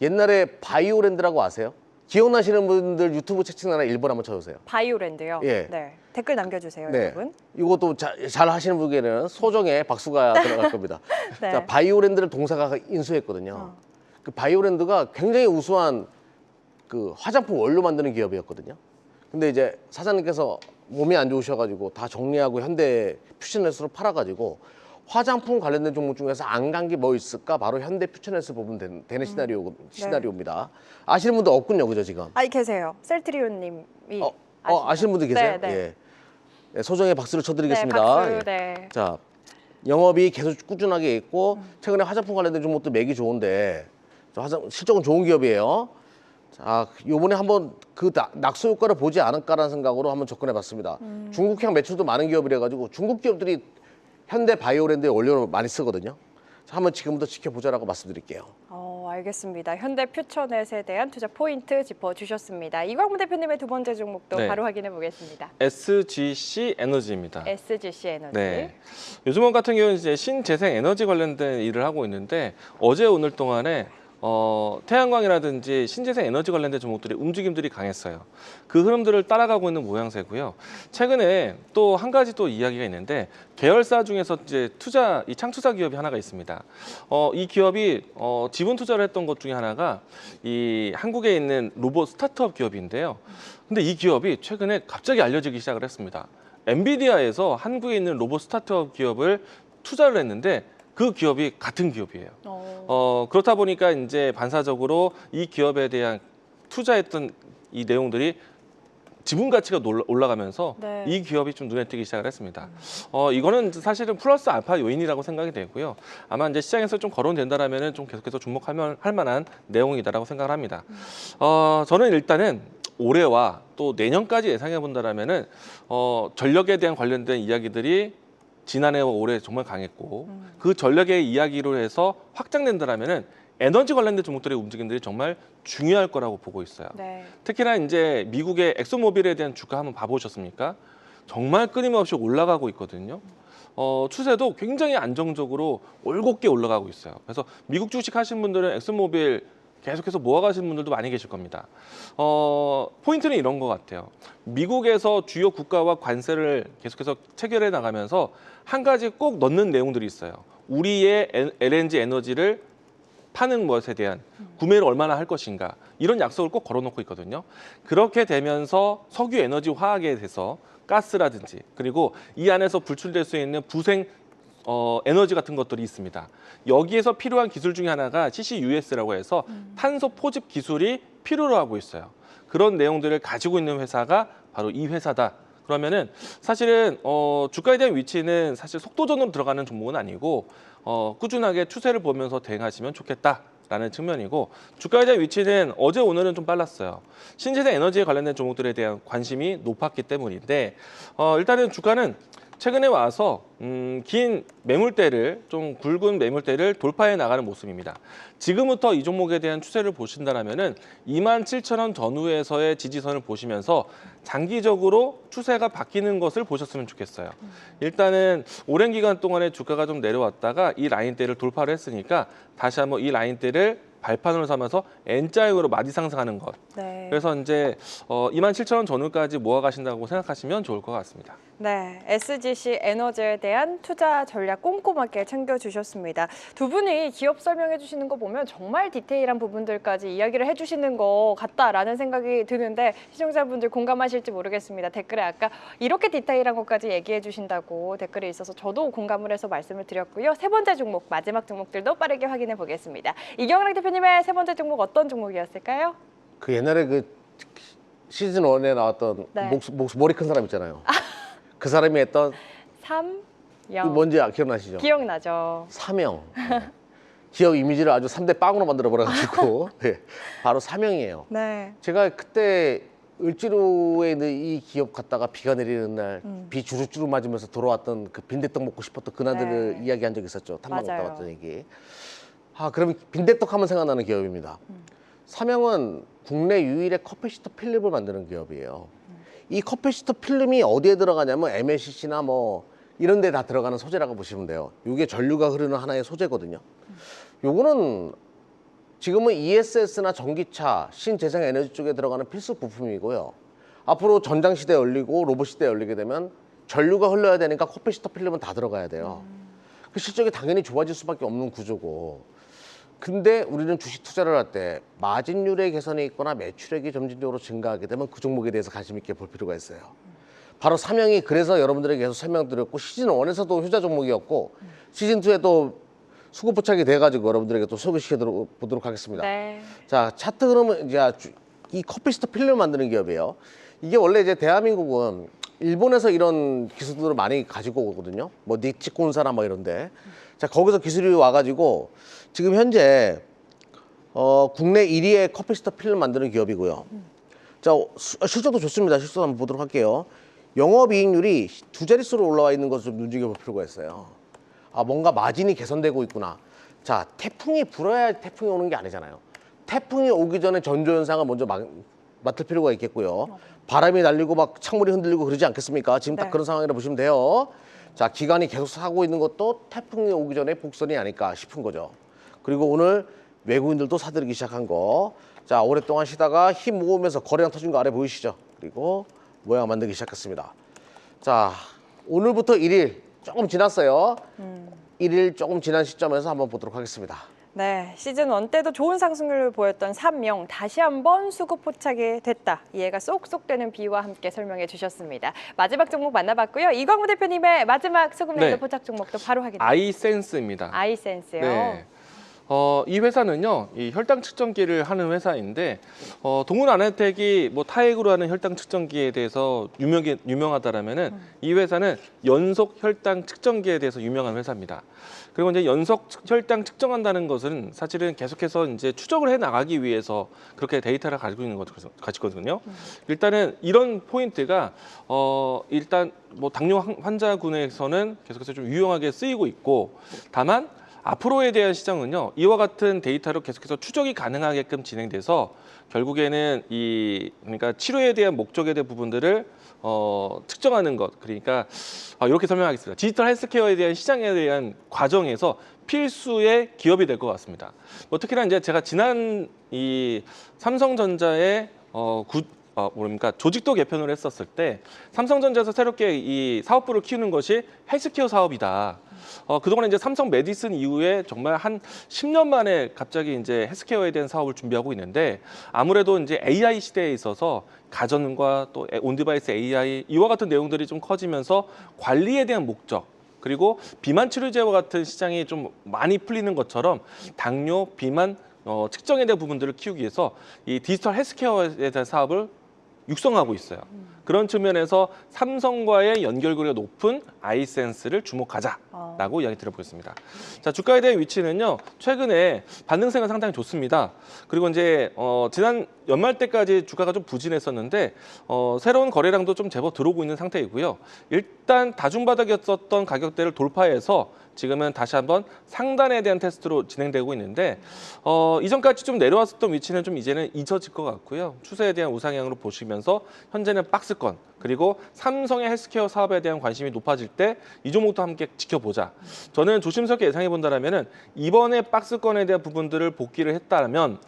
옛날에 바이오랜드라고 아세요? 기억나시는 분들 유튜브 채팅란에 1번 한번 쳐주세요. 바이오랜드요. 예. 네. 댓글 남겨주세요, 네. 여러분. 이것도 잘 하시는 분에게는 소정의 박수가 들어갈 겁니다. 네. 자, 바이오랜드를 동사가 인수했거든요. 그 바이오랜드가 굉장히 우수한 그 화장품 원료 만드는 기업이었거든요. 근데 이제 사장님께서 몸이 안 좋으셔가지고 다 정리하고 현대 퓨처넷으로 팔아가지고 화장품 관련된 종목 중에서 안 간 게 뭐 있을까? 바로 현대 퓨처넷을 보면 되는 시나리오입니다. 아시는 분도 없군요, 그죠 지금? 계세요. 셀트리온님이 아시는 분들 계세요? 네, 네. 예. 네, 소정의 박수를 쳐드리겠습니다. 네, 박수, 예. 네. 자, 영업이 계속 꾸준하게 있고 최근에 화장품 관련된 종목도 맥이 좋은데 실적은 좋은 기업이에요. 자, 요번에 한번 그 낙수 효과를 보지 않을까라는 생각으로 한번 접근해봤습니다. 중국향 매출도 많은 기업이라 가지고 중국 기업들이 현대 바이오랜드의 원료를 많이 쓰거든요. 자, 한번 지금부터 지켜보자라고 말씀드릴게요. 알겠습니다. 현대퓨처넷에 대한 투자 포인트 짚어주셨습니다. 이광문 대표님의 두 번째 종목도 네. 바로 확인해 보겠습니다. SGC 에너지입니다. SGC 에너지. 네. 요즘 같은 경우는 이제 신재생 에너지 관련된 일을 하고 있는데 어제 오늘 동안에 태양광이라든지 신재생 에너지 관련된 종목들의 움직임들이 강했어요. 그 흐름들을 따라가고 있는 모양새고요. 최근에 또 한 가지 또 이야기가 있는데 계열사 중에서 이제 이 창투자 기업이 하나가 있습니다. 이 기업이 지분 투자를 했던 것 중에 하나가 이 한국에 있는 로봇 스타트업 기업인데요. 근데 이 기업이 최근에 갑자기 알려지기 시작을 했습니다. 엔비디아에서 한국에 있는 로봇 스타트업 기업을 투자를 했는데 그 기업이 같은 기업이에요. 그렇다 보니까 이제 반사적으로 이 기업에 대한 투자했던 이 내용들이 지분 가치가 올라가면서 네. 이 기업이 좀 눈에 띄기 시작을 했습니다. 이거는 사실은 플러스 알파 요인이라고 생각이 되고요. 아마 이제 시장에서 좀 거론된다라면은 좀 계속해서 주목할 만한 내용이다라고 생각을 합니다. 저는 일단은 올해와 또 내년까지 예상해 본다라면은 전력에 대한 관련된 이야기들이 지난해와 올해 정말 강했고 그 전력의 이야기로 해서 확장된다라면은 에너지 관련된 종목들의 움직임들이 정말 중요할 거라고 보고 있어요. 네. 특히나 이제 미국의 엑소모빌에 대한 주가 한번 봐보셨습니까? 정말 끊임없이 올라가고 있거든요. 추세도 굉장히 안정적으로 올곧게 올라가고 있어요. 그래서 미국 주식 하신 분들은 엑소모빌 계속해서 모아가시는 분들도 많이 계실 겁니다. 포인트는 이런 것 같아요. 미국에서 주요 국가와 관세를 계속해서 체결해 나가면서 한 가지 꼭 넣는 내용들이 있어요. 우리의 LNG 에너지를 파는 것에 대한 구매를 얼마나 할 것인가 이런 약속을 꼭 걸어놓고 있거든요. 그렇게 되면서 석유 에너지 화학에 대해서 가스라든지 그리고 이 안에서 분출될 수 있는 부생 에너지 같은 것들이 있습니다. 여기에서 필요한 기술 중에 하나가 CCUS라고 해서 탄소 포집 기술이 필요로 하고 있어요. 그런 내용들을 가지고 있는 회사가 바로 이 회사다. 그러면은 사실은 주가에 대한 위치는 사실 속도전으로 들어가는 종목은 아니고 꾸준하게 추세를 보면서 대응하시면 좋겠다라는 측면이고 주가에 대한 위치는 어제 오늘은 좀 빨랐어요. 신재생 에너지에 관련된 종목들에 대한 관심이 높았기 때문인데 일단은 주가는 최근에 와서 긴 매물대를 좀 굵은 매물대를 돌파해 나가는 모습입니다. 지금부터 이 종목에 대한 추세를 보신다면은 27,000원 전후에서의 지지선을 보시면서 장기적으로 추세가 바뀌는 것을 보셨으면 좋겠어요. 일단은 오랜 기간 동안에 주가가 좀 내려왔다가 이 라인대를 돌파를 했으니까 다시 한번 이 라인대를 발판으로 삼아서 N자형으로 마디 상승하는 것. 네. 그래서 이제 27,000원 전후까지 모아가신다고 생각하시면 좋을 것 같습니다. 네, SGC 에너지에 대한 투자 전략 꼼꼼하게 챙겨주셨습니다. 두 분이 기업 설명해 주시는 거 보면 정말 디테일한 부분들까지 이야기를 해주시는 것 같다라는 생각이 드는데 시청자분들 공감하실지 모르겠습니다. 댓글에 아까 이렇게 디테일한 것까지 얘기해 주신다고 댓글이 있어서 저도 공감을 해서 말씀을 드렸고요. 세 번째 종목, 마지막 종목들도 빠르게 확인해 보겠습니다. 이경락 대표님의 세 번째 종목 어떤 종목이었을까요? 그 옛날에 그 시즌 1에 나왔던 네. 머리 큰 사람 있잖아요. 그 사람이 했던 3, 그 0. 뭔지 기억나시죠? 기억나죠. 사명. 기업 이미지를 아주 3대 빵으로 만들어 버려가지고 예, 바로 사명이에요. 네. 제가 그때 을지로에 있는 이 기업 갔다가 비가 내리는 날 비 주룩주룩 맞으면서 돌아왔던 그 빈대떡 먹고 싶었던 그날들을 네. 이야기한 적이 있었죠. 탐방 갔다 맞아요. 왔던 얘기. 그러면 빈대떡 하면 생각나는 기업입니다. 사명은 국내 유일의 커피시터 필름을 만드는 기업이에요. 이 커피시터 필름이 어디에 들어가냐면 MLCC나 뭐 이런 데 다 들어가는 소재라고 보시면 돼요. 이게 전류가 흐르는 하나의 소재거든요. 요거는 지금은 ESS나 전기차, 신재생 에너지 쪽에 들어가는 필수 부품이고요. 앞으로 전장 시대에 열리고 로봇 시대에 열리게 되면 전류가 흘러야 되니까 커피시터 필름은 다 들어가야 돼요. 그 실적이 당연히 좋아질 수밖에 없는 구조고. 근데 우리는 주식 투자를 할 때 마진율의 개선이 있거나 매출액이 점진적으로 증가하게 되면 그 종목에 대해서 관심 있게 볼 필요가 있어요. 바로 사명이 그래서 여러분들에게 계속 설명드렸고 시즌 1에서도 효자 종목이었고 시즌 2에도 수급 포착이 돼가지고 여러분들에게 또 소개시켜 보도록 하겠습니다. 네. 자, 차트 그러면 이제 이 커피시터 필름 만드는 기업이에요. 이게 원래 이제 대한민국은 일본에서 이런 기술들을 많이 가지고 오거든요. 뭐 니치콘사나 뭐 이런데. 자, 거기서 기술이 와가지고 지금 현재 국내 1위의 커피시터 필름 만드는 기업이고요. 자, 실적도 좋습니다. 실적 한번 보도록 할게요. 영업이익률이 두 자릿수로 올라와 있는 것을 좀 눈여겨볼 필요가 있어요. 뭔가 마진이 개선되고 있구나. 자, 태풍이 불어야 태풍이 오는 게 아니잖아요. 태풍이 오기 전에 전조현상을 먼저 맡을 필요가 있겠고요. 바람이 날리고 막 창문이 흔들리고 그러지 않겠습니까? 지금 딱 네. 그런 상황이라 보시면 돼요. 자, 기관이 계속 사고 있는 것도 태풍이 오기 전에 복선이 아닐까 싶은 거죠. 그리고 오늘 외국인들도 사들이기 시작한 거. 자, 오랫동안 쉬다가 힘 모으면서 거래량 터진 거 아래 보이시죠? 그리고 모양 만들기 시작했습니다. 자, 오늘부터 1일 조금 지났어요. 1일 조금 지난 시점에서 한번 보도록 하겠습니다. 네, 시즌 1 때도 좋은 상승률을 보였던 삼명 다시 한번 수급 포착이 됐다. 이해가 쏙쏙 되는 비와 함께 설명해 주셨습니다. 마지막 종목 만나봤고요. 이광우 대표님의 마지막 수급 레이더 네. 포착 종목도 바로 확인해. 아이센스입니다. 아이센스요. 네. 이 회사는요, 이 혈당 측정기를 하는 회사인데, 동훈 아나텍이 뭐 타액으로 하는 혈당 측정기에 대해서 유명하다라면은 이 회사는 연속 혈당 측정기에 대해서 유명한 회사입니다. 그리고 이제 연속 혈당 측정한다는 것은 사실은 계속해서 이제 추적을 해 나가기 위해서 그렇게 데이터를 가지고 있는 것이거든요. 일단은 이런 포인트가 일단 뭐 당뇨 환자군에서는 계속해서 좀 유용하게 쓰이고 있고, 다만 앞으로에 대한 시장은요, 이와 같은 데이터로 계속해서 추적이 가능하게끔 진행돼서 결국에는 그러니까 치료에 대한 목적에 대한 부분들을 측정하는 것, 그러니까 이렇게 설명하겠습니다. 디지털 헬스케어에 대한 시장에 대한 과정에서 필수의 기업이 될 것 같습니다. 뭐 특히나 이제 제가 지난 이 삼성전자의 조직도 개편을 했었을 때 삼성전자에서 새롭게 이 사업부를 키우는 것이 헬스케어 사업이다. 그동안 이제 삼성 메디슨 이후에 정말 한 10년 만에 갑자기 이제 헬스케어에 대한 사업을 준비하고 있는데, 아무래도 이제 AI 시대에 있어서 가전과 또 온디바이스 AI 이와 같은 내용들이 좀 커지면서 관리에 대한 목적, 그리고 비만 치료제와 같은 시장이 좀 많이 풀리는 것처럼 당뇨, 비만 측정에 대한 부분들을 키우기 위해서 이 디지털 헬스케어에 대한 사업을 육성하고 있어요. 그런 측면에서 삼성과의 연결고리가 높은 아이센스를 주목하자라고 이야기 드려보겠습니다. 자, 주가에 대한 위치는요, 최근에 반등세가 상당히 좋습니다. 그리고 이제 지난 연말 때까지 주가가 좀 부진했었는데 새로운 거래량도 좀 제법 들어오고 있는 상태이고요. 일단 다중바닥이었던 가격대를 돌파해서 지금은 다시 한번 상단에 대한 테스트로 진행되고 있는데, 이전까지 좀 내려왔었던 위치는 좀 이제는 잊혀질 것 같고요. 추세에 대한 우상향으로 보시면서 현재는 박스권, 그리고 삼성의 헬스케어 사업에 대한 관심이 높아질 때 이 종목도 함께 지켜보자. 저는 조심스럽게 예상해 본다라면은 이번에 박스권에 대한 부분들을 복귀를 했다면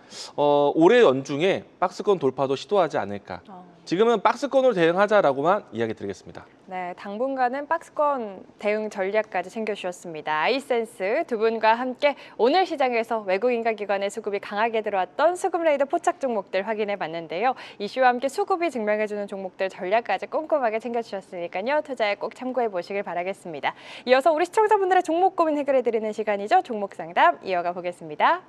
올해 연중에 박스권 돌파도 시도하지 않을까. 지금은 박스권으로 대응하자라고만 이야기 드리겠습니다. 네, 당분간은 박스권 대응 전략까지 챙겨주셨습니다. 아이센스 두 분과 함께 오늘 시장에서 외국인과 기관의 수급이 강하게 들어왔던 수급 레이더 포착 종목들 확인해 봤는데요. 이슈와 함께 수급이 증명해주는 종목들 전략까지 꼼꼼하게 챙겨주셨으니까요. 투자에 꼭 참고해 보시길 바라겠습니다. 이어서 우리 시청자분들의 종목 고민 해결해 드리는 시간이죠. 종목 상담 이어가 보겠습니다.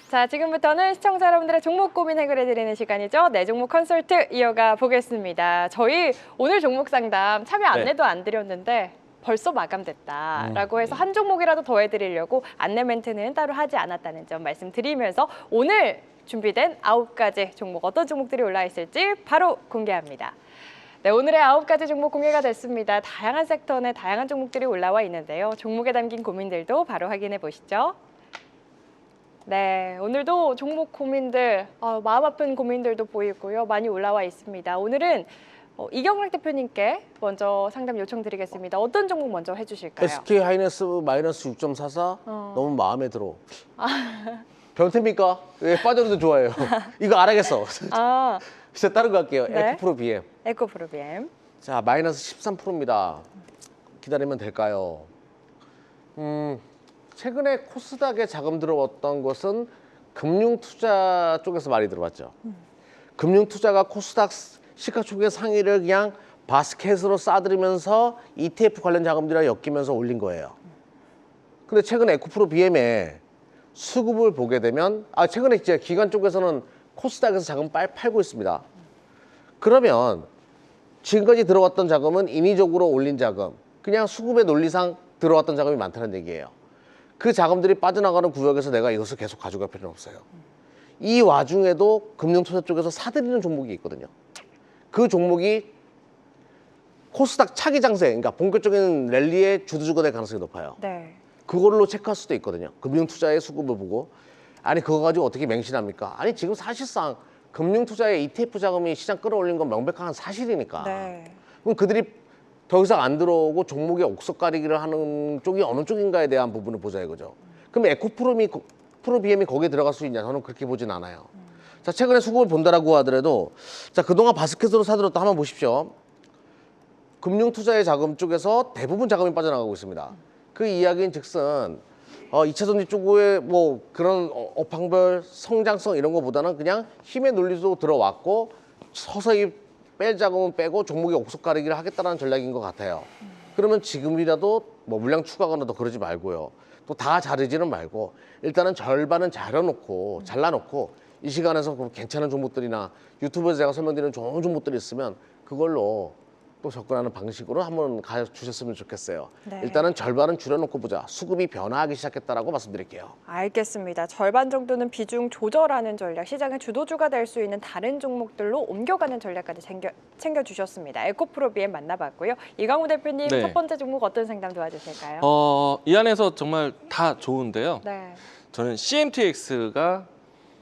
자, 지금부터는 시청자 여러분들의 종목 고민 해결해드리는 시간이죠. 네 종목 컨설트 이어가 보겠습니다. 저희 오늘 종목 상담 참여 안내도 안 드렸는데 벌써 마감됐다라고 해서 한 종목이라도 더 해드리려고 안내 멘트는 따로 하지 않았다는 점 말씀드리면서 오늘 준비된 9가지 종목, 어떤 종목들이 올라 있을지 바로 공개합니다. 네, 오늘의 9가지 종목 공개가 됐습니다. 다양한 섹터 내 다양한 종목들이 올라와 있는데요. 종목에 담긴 고민들도 바로 확인해 보시죠. 네, 오늘도 종목 고민들, 마음 아픈 고민들도 보이고요. 많이 올라와 있습니다. 오늘은 이경락 대표님께 먼저 상담 요청드리겠습니다. 어떤 종목 먼저 해주실까요? SK 하이닉스 마이너스 6.44 너무 마음에 들어. 변태입니까? 왜 빠져도 좋아해요. 이거 알아야겠어. 아, 진짜 다른 거 할게요. 네. 에코프로 BM. 에코프로비엠. 자, 마이너스 13%입니다. 기다리면 될까요? 최근에 코스닥에 자금 들어왔던 것은 금융투자 쪽에서 많이 들어왔죠. 금융투자가 코스닥 시가총액 상위를 그냥 바스켓으로 싸들이면서 ETF 관련 자금들이랑 엮이면서 올린 거예요. 근데 최근에 에코프로 BM에 수급을 보게 되면 최근에 이제 기관 쪽에서는 코스닥에서 자금 팔고 있습니다. 그러면 지금까지 들어왔던 자금은 인위적으로 올린 자금, 그냥 수급의 논리상 들어왔던 자금이 많다는 얘기예요. 그 자금들이 빠져나가는 구역에서 내가 이것을 계속 가져갈 필요는 없어요. 이 와중에도 금융투자 쪽에서 사들이는 종목이 있거든요. 그 종목이 코스닥 차기 장세, 그러니까 본격적인 랠리의 주도주가 될 가능성이 높아요. 네. 그걸로 체크할 수도 있거든요. 금융투자의 수급을 보고. 아니 그거 가지고 어떻게 맹신합니까? 아니 지금 사실상 금융투자의 ETF 자금이 시장 끌어올린 건 명백한 사실이니까. 네. 그럼 그들이 더 이상 안 들어오고 종목의 옥석 가리기를 하는 쪽이 어느 쪽인가에 대한 부분을 보자 이거죠. 그럼 프로비엠이 거기에 들어갈 수 있냐? 저는 그렇게 보진 않아요. 자, 최근에 수급을 본다라고 하더라도 자, 그동안 바스켓으로 사들었다 한번 보십시오. 금융투자의 자금 쪽에서 대부분 자금이 빠져나가고 있습니다. 그 이야기인 즉슨 2차 전지 쪽에 뭐 그런 업황별 성장성 이런 거보다는 그냥 힘의 논리로 들어왔고 서서히 뺄 자금은 빼고 종목의 옥석 가리기를 하겠다는 전략인 것 같아요. 그러면 지금이라도 뭐 물량 추가하거나 더 그러지 말고요. 또 다 자르지는 말고 일단은 절반은 잘라놓고 이 시간에서 그 괜찮은 종목들이나 유튜브에서 제가 설명드리는 좋은 종목들이 있으면 그걸로 또 접근하는 방식으로 한번 가주셨으면 좋겠어요. 네. 일단은 절반은 줄여놓고 보자. 수급이 변화하기 시작했다라고 말씀드릴게요. 알겠습니다. 절반 정도는 비중 조절하는 전략, 시장의 주도주가 될 수 있는 다른 종목들로 옮겨가는 전략까지 챙겨주셨습니다. 에코프로비엠 만나봤고요. 이강우 대표님 네. 첫 번째 종목 어떤 상담 도와주실까요? 이 안에서 정말 다 좋은데요. 네. 저는 CMTX가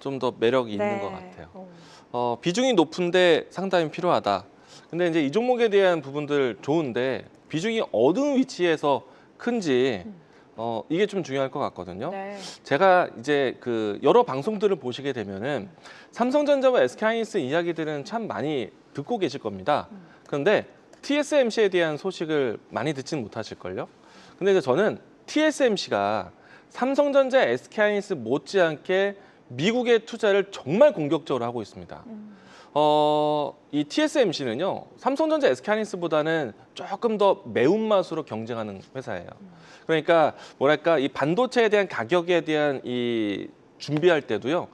좀 더 매력이 있는 것 같아요. 비중이 높은데 상담이 필요하다. 근데 이제 이 종목에 대한 부분들 좋은데 비중이 어느 위치에서 큰지 이게 좀 중요할 것 같거든요. 네. 제가 이제 그 여러 방송들을 보시게 되면은 삼성전자와 SK하이닉스 이야기들은 참 많이 듣고 계실 겁니다. 그런데 TSMC에 대한 소식을 많이 듣지는 못하실걸요. 근데 이제 저는 TSMC가 삼성전자, SK하이닉스 못지않게 미국의 투자를 정말 공격적으로 하고 있습니다. 이 TSMC는요, 삼성전자, SK하이닉스보다는 조금 더 매운맛으로 경쟁하는 회사예요. 그러니까 뭐랄까 이 반도체에 대한 가격에 대한 이 준비할 때도요,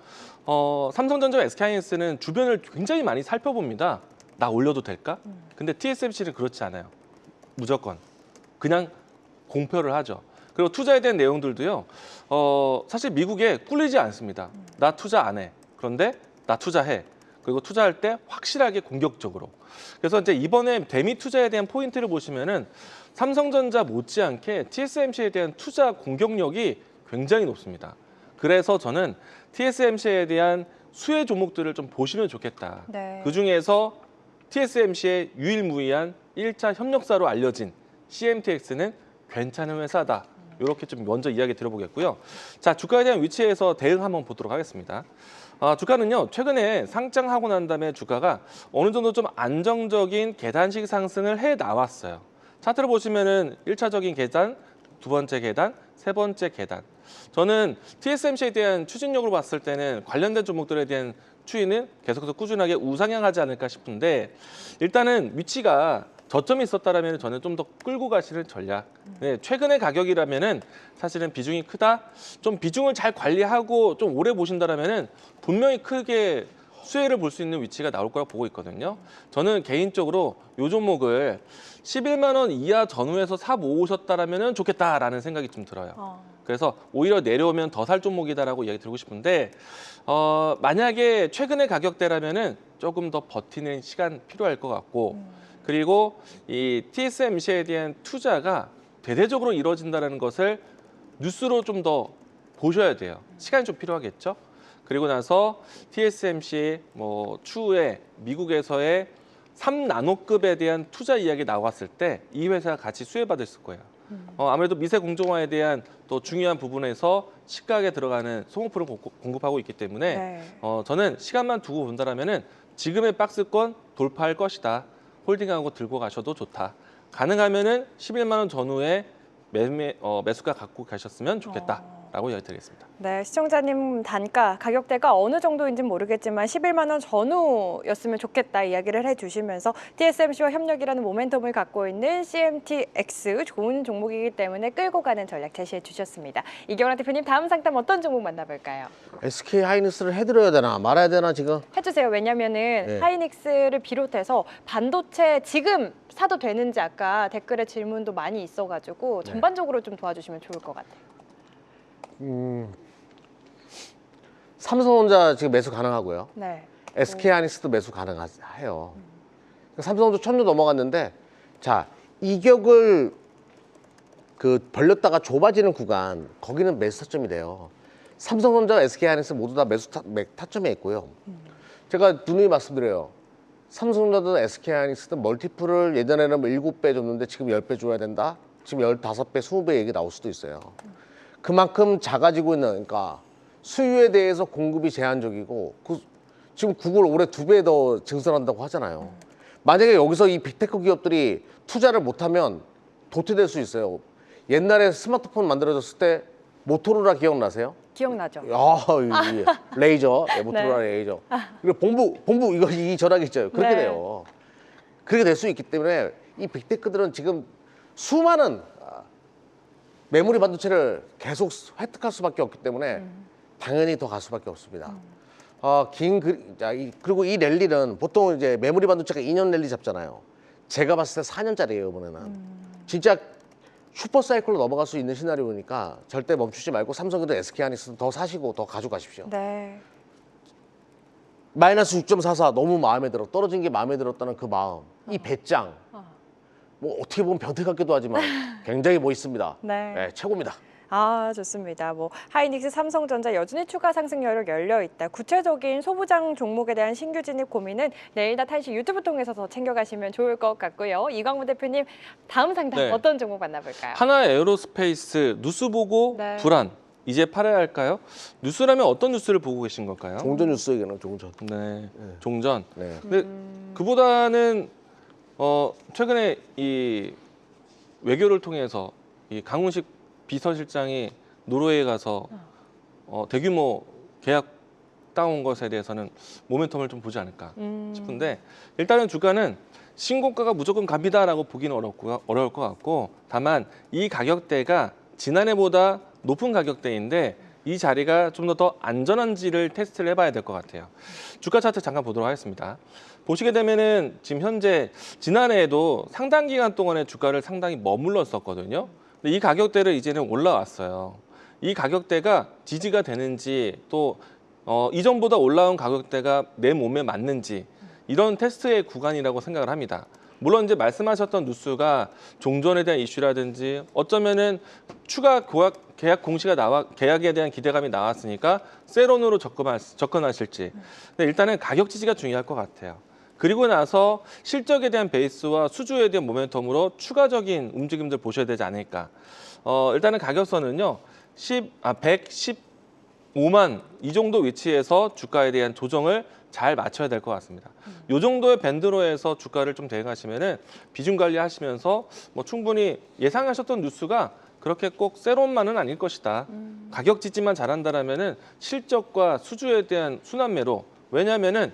삼성전자와 SK하이닉스는 주변을 굉장히 많이 살펴봅니다. 나 올려도 될까? 근데 TSMC는 그렇지 않아요. 무조건 그냥 공표를 하죠. 그리고 투자에 대한 내용들도요, 사실 미국에 꿀리지 않습니다. 나 투자 안 해. 그런데 나 투자해. 그리고 투자할 때 확실하게 공격적으로. 그래서 이제 이번에 대미 투자에 대한 포인트를 보시면은 삼성전자 못지않게 TSMC에 대한 투자 공격력이 굉장히 높습니다. 그래서 저는 TSMC에 대한 수혜 종목들을 좀 보시면 좋겠다. 네. 그 중에서 TSMC의 유일무이한 1차 협력사로 알려진 CMTX는 괜찮은 회사다. 이렇게 좀 먼저 이야기 들어보겠고요. 자, 주가에 대한 위치에서 대응 한번 보도록 하겠습니다. 주가는요, 최근에 상장하고 난 다음에 주가가 어느 정도 좀 안정적인 계단식 상승을 해 나왔어요. 차트를 보시면은 1차적인 계단, 두 번째 계단, 세 번째 계단. 저는 TSMC에 대한 추진력으로 봤을 때는 관련된 종목들에 대한 추이는 계속해서 꾸준하게 우상향하지 않을까 싶은데 일단은 위치가 저점이 있었다라면 저는 좀 더 끌고 가시는 전략. 네, 최근의 가격이라면은 사실은 비중이 크다. 좀 비중을 잘 관리하고 좀 오래 보신다라면은 분명히 크게 수혜를 볼 수 있는 위치가 나올 거라고 보고 있거든요. 저는 개인적으로 이 종목을 11만 원 이하 전후에서 사 모으셨다라면은 좋겠다라는 생각이 좀 들어요. 그래서 오히려 내려오면 더 살 종목이다라고 이야기 드리고 싶은데 만약에 최근의 가격대라면은 조금 더 버티는 시간 필요할 것 같고. 그리고 이 TSMC에 대한 투자가 대대적으로 이루어진다는 것을 뉴스로 좀 더 보셔야 돼요. 시간이 좀 필요하겠죠. 그리고 나서 TSMC 뭐 추후에 미국에서의 3나노급에 대한 투자 이야기 나왔을 때 이 회사가 같이 수혜받을 거예요. 아무래도 미세 공정화에 대한 또 중요한 부분에서 시가에 들어가는 소모품을 공급하고 있기 때문에 네. 저는 시간만 두고 본다라면은 지금의 박스권 돌파할 것이다. 홀딩하고 들고 가셔도 좋다. 가능하면은 11만 원 전후에 매수가 갖고 가셨으면 좋겠다라고 이야기 드리겠습니다. 네, 시청자님 단가, 가격대가 어느 정도인지는 모르겠지만 11만 원 전후였으면 좋겠다 이야기를 해주시면서 TSMC와 협력이라는 모멘텀을 갖고 있는 CMTX 좋은 종목이기 때문에 끌고 가는 전략 제시해 주셨습니다. 이경락 대표님 다음 상담 어떤 종목 만나볼까요? SK 하이닉스를 해드려야 되나 말아야 되나 지금? 해주세요. 왜냐면은 네. 하이닉스를 비롯해서 반도체 지금 사도 되는지 아까 댓글에 질문도 많이 있어가지고 네. 전반적으로 좀 도와주시면 좋을 것 같아요. 삼성전자 지금 매수 가능하고요. 네. SK 하이닉스도 매수 가능해요. 삼성전자 1000주 넘어갔는데 자, 이격을 벌렸다가 좁아지는 구간, 거기는 매수 타점이 돼요. 삼성전자, SK하이닉스 모두 다 매수 타점에 있고요. 제가 누누이 말씀드려요. 삼성전자든 SK하이닉스든 멀티플을 예전에는 뭐 7배 줬는데 지금 10배 줘야 된다? 지금 15배, 20배 얘기 나올 수도 있어요. 그만큼 작아지고 있는, 그러니까 수요에 대해서 공급이 제한적이고, 지금 구글 올해 2배 더 증설한다고 하잖아요. 만약에 여기서 이 빅테크 기업들이 투자를 못하면 도태될 수 있어요. 옛날에 스마트폰 만들어졌을 때 모토로라 기억나세요? 기억나죠? 이 레이저, 모토로라 네. 레이저. 그리고 본부 이거 이 전화기 있죠. 그렇게 네. 돼요. 그렇게 될 수 있기 때문에 이 빅테크들은 지금 수많은 메모리 반도체를 계속 획득할 수밖에 없기 때문에 당연히 더 갈 수밖에 없습니다. 그리고 이 랠리는 보통 이제 메모리 반도체가 2년 랠리 잡잖아요. 제가 봤을 때 4년짜리예요, 이번에는. 진짜 슈퍼 사이클로 넘어갈 수 있는 시나리오니까 절대 멈추지 말고 삼성이든 SK하이닉스든 더 사시고 더 가져가십시오. 네. 마이너스 6.44 너무 마음에 들어. 떨어진 게 마음에 들었다는 그 마음. 이 배짱. 뭐 어떻게 보면 변태 같기도 하지만 굉장히 멋있습니다. 네. 최고입니다. 아, 좋습니다. 뭐 하이닉스, 삼성전자 여전히 추가 상승 여력 열려 있다. 구체적인 소부장 종목에 대한 신규 진입 고민은 내일 낮 1시 유튜브 통해서 더 챙겨가시면 좋을 것 같고요. 이광무 대표님, 다음 상담 네. 어떤 종목 만나볼까요? 하나 에어로스페이스 뉴스 보고 네. 불안. 이제 팔아야 할까요? 뉴스라면 어떤 뉴스를 보고 계신 걸까요? 종전 뉴스 얘기는 종전. 네, 종전. 네. 근데 그보다는 최근에 이 외교를 통해서 이 강훈식 비서실장이 노르웨이에 가서 대규모 계약 따온 것에 대해서는 모멘텀을 좀 보지 않을까 싶은데 일단은 주가는 신고가가 무조건 갑니다라고 보기는 어려울 것 같고 다만 이 가격대가 지난해보다 높은 가격대인데 이 자리가 좀 더 안전한지를 테스트를 해봐야 될 것 같아요. 주가 차트 잠깐 보도록 하겠습니다. 보시게 되면은 지금 현재 지난해에도 상당 기간 동안에 주가를 상당히 머물렀었거든요. 근데 이 가격대를 이제는 올라왔어요. 이 가격대가 지지가 되는지 또 이전보다 올라온 가격대가 내 몸에 맞는지 이런 테스트의 구간이라고 생각을 합니다. 물론 이제 말씀하셨던 뉴스가 종전에 대한 이슈라든지 어쩌면은 추가 계약 공시가 계약에 대한 기대감이 나왔으니까 세론으로 접근하실지. 근데 일단은 가격 지지가 중요할 것 같아요. 그리고 나서 실적에 대한 베이스와 수주에 대한 모멘텀으로 추가적인 움직임들 보셔야 되지 않을까. 일단은 가격선은요. 115만 이 정도 위치에서 주가에 대한 조정을 잘 맞춰야 될 것 같습니다. 이 정도의 밴드로 해서 주가를 좀 대응하시면은 비중 관리하시면서 뭐 충분히 예상하셨던 뉴스가 그렇게 꼭 세론만은 아닐 것이다. 가격 지지만 잘한다라면은 실적과 수주에 대한 순환매로 왜냐하면은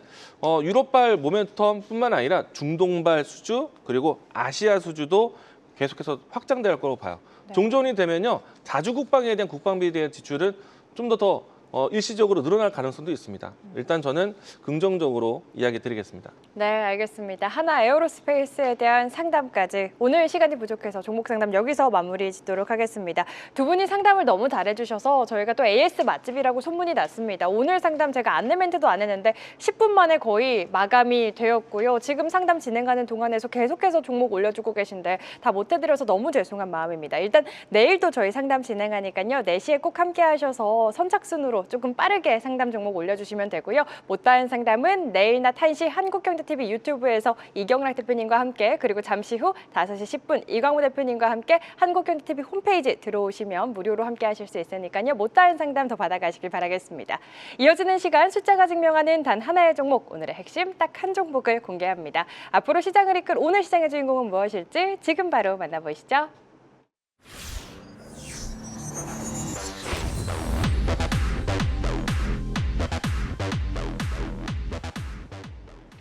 유럽발 모멘텀뿐만 아니라 중동발 수주 그리고 아시아 수주도 계속해서 확장될 거라고 봐요. 네. 종전이 되면요 자주 국방에 대한 국방비에 대한 지출은 좀 더 일시적으로 늘어날 가능성도 있습니다. 일단 저는 긍정적으로 이야기 드리겠습니다. 네, 알겠습니다. 하나 에어로스페이스에 대한 상담까지 오늘 시간이 부족해서 종목 상담 여기서 마무리 짓도록 하겠습니다. 두 분이 상담을 너무 잘해주셔서 저희가 또 AS 맛집이라고 소문이 났습니다. 오늘 상담 제가 안내 멘트도 안 했는데 10분 만에 거의 마감이 되었고요. 지금 상담 진행하는 동안에서 계속해서 종목 올려주고 계신데 다 못 해드려서 너무 죄송한 마음입니다. 일단 내일도 저희 상담 진행하니까요. 4시에 꼭 함께 하셔서 선착순으로 조금 빠르게 상담 종목 올려주시면 되고요. 못다한 상담은 내일 낮 1시 한국경제TV 유튜브에서 이경락 대표님과 함께 그리고 잠시 후 5시 10분 이광우 대표님과 함께 한국경제TV 홈페이지 들어오시면 무료로 함께 하실 수 있으니까요. 못다한 상담 더 받아가시길 바라겠습니다. 이어지는 시간 숫자가 증명하는 단 하나의 종목 오늘의 핵심 딱 한 종목을 공개합니다. 앞으로 시장을 이끌 오늘 시장의 주인공은 무엇일지 지금 바로 만나보시죠.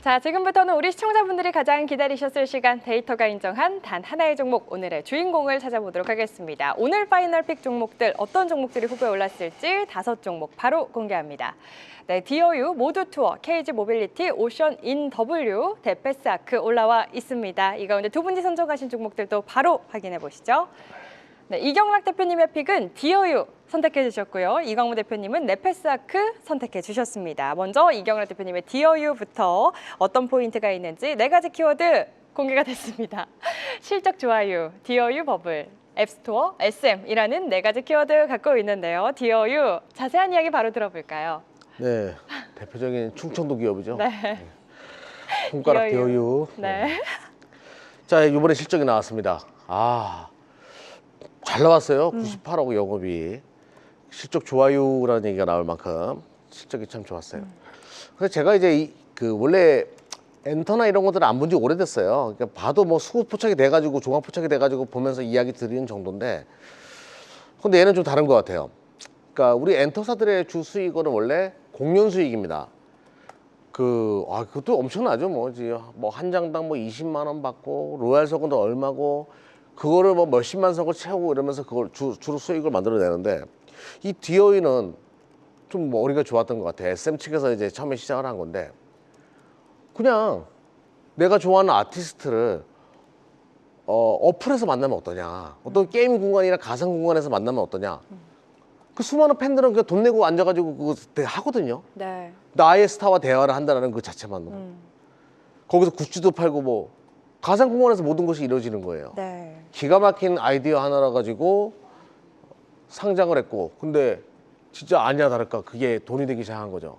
자, 지금부터는 우리 시청자분들이 가장 기다리셨을 시간 데이터가 인정한 단 하나의 종목 오늘의 주인공을 찾아보도록 하겠습니다. 오늘 파이널 픽 종목들 어떤 종목들이 후보에 올랐을지 5종목 바로 공개합니다. 네, 디어유, 모두투어, KG 모빌리티, 오션 인W, 대패스아크 올라와 있습니다. 이 가운데 두 분이 선정하신 종목들도 바로 확인해 보시죠. 네, 이경락 대표님의 픽은 디어유 선택해 주셨고요. 이광무 대표님은 네패스아크 선택해 주셨습니다. 먼저 이경락 대표님의 디어유부터 어떤 포인트가 있는지 4가지 키워드 공개가 됐습니다. 실적 좋아요, 디어유 버블, 앱스토어, SM이라는 4가지 키워드 갖고 있는데요. 디어유 자세한 이야기 바로 들어볼까요? 네, 대표적인 충청도 기업이죠. 네. 손가락 디어유. 네. 자, 이번에 실적이 나왔습니다. 잘 나왔어요. 98억 영업이. 실적 좋아요라는 얘기가 나올 만큼 실적이 참 좋았어요. 그래서 제가 이제 원래 엔터나 이런 것들을 안 본 지 오래됐어요. 그러니까 봐도 뭐 수급 포착이 돼가지고 종합 포착이 돼가지고 보면서 이야기 드리는 정도인데, 근데 얘는 좀 다른 것 같아요. 그러니까 우리 엔터사들의 주 수익은 원래 공연 수익입니다. 그것도 엄청나죠. 뭐 한 장당 뭐 20만 원 받고 로얄 석은도 얼마고 그거를 뭐 몇십만 석을 채우고 이러면서 그걸 주로 수익을 만들어내는데, 이 디어이는 좀 머리가 좋았던 것 같아요. SM 측에서 이제 처음에 시작을 한 건데, 그냥 내가 좋아하는 아티스트를 어플에서 만나면 어떠냐, 어떤 게임 공간이나 가상 공간에서 만나면 어떠냐. 그 수많은 팬들은 그냥 돈 내고 앉아가지고 그거 하거든요. 네. 나의 스타와 대화를 한다는 그 자체만으로. 거기서 굿즈도 팔고 뭐 가상 공간에서 모든 것이 이루어지는 거예요. 네. 기가 막힌 아이디어 하나라 가지고 상장을 했고, 근데 진짜 아니야 다를까 그게 돈이 되기 시작한 거죠.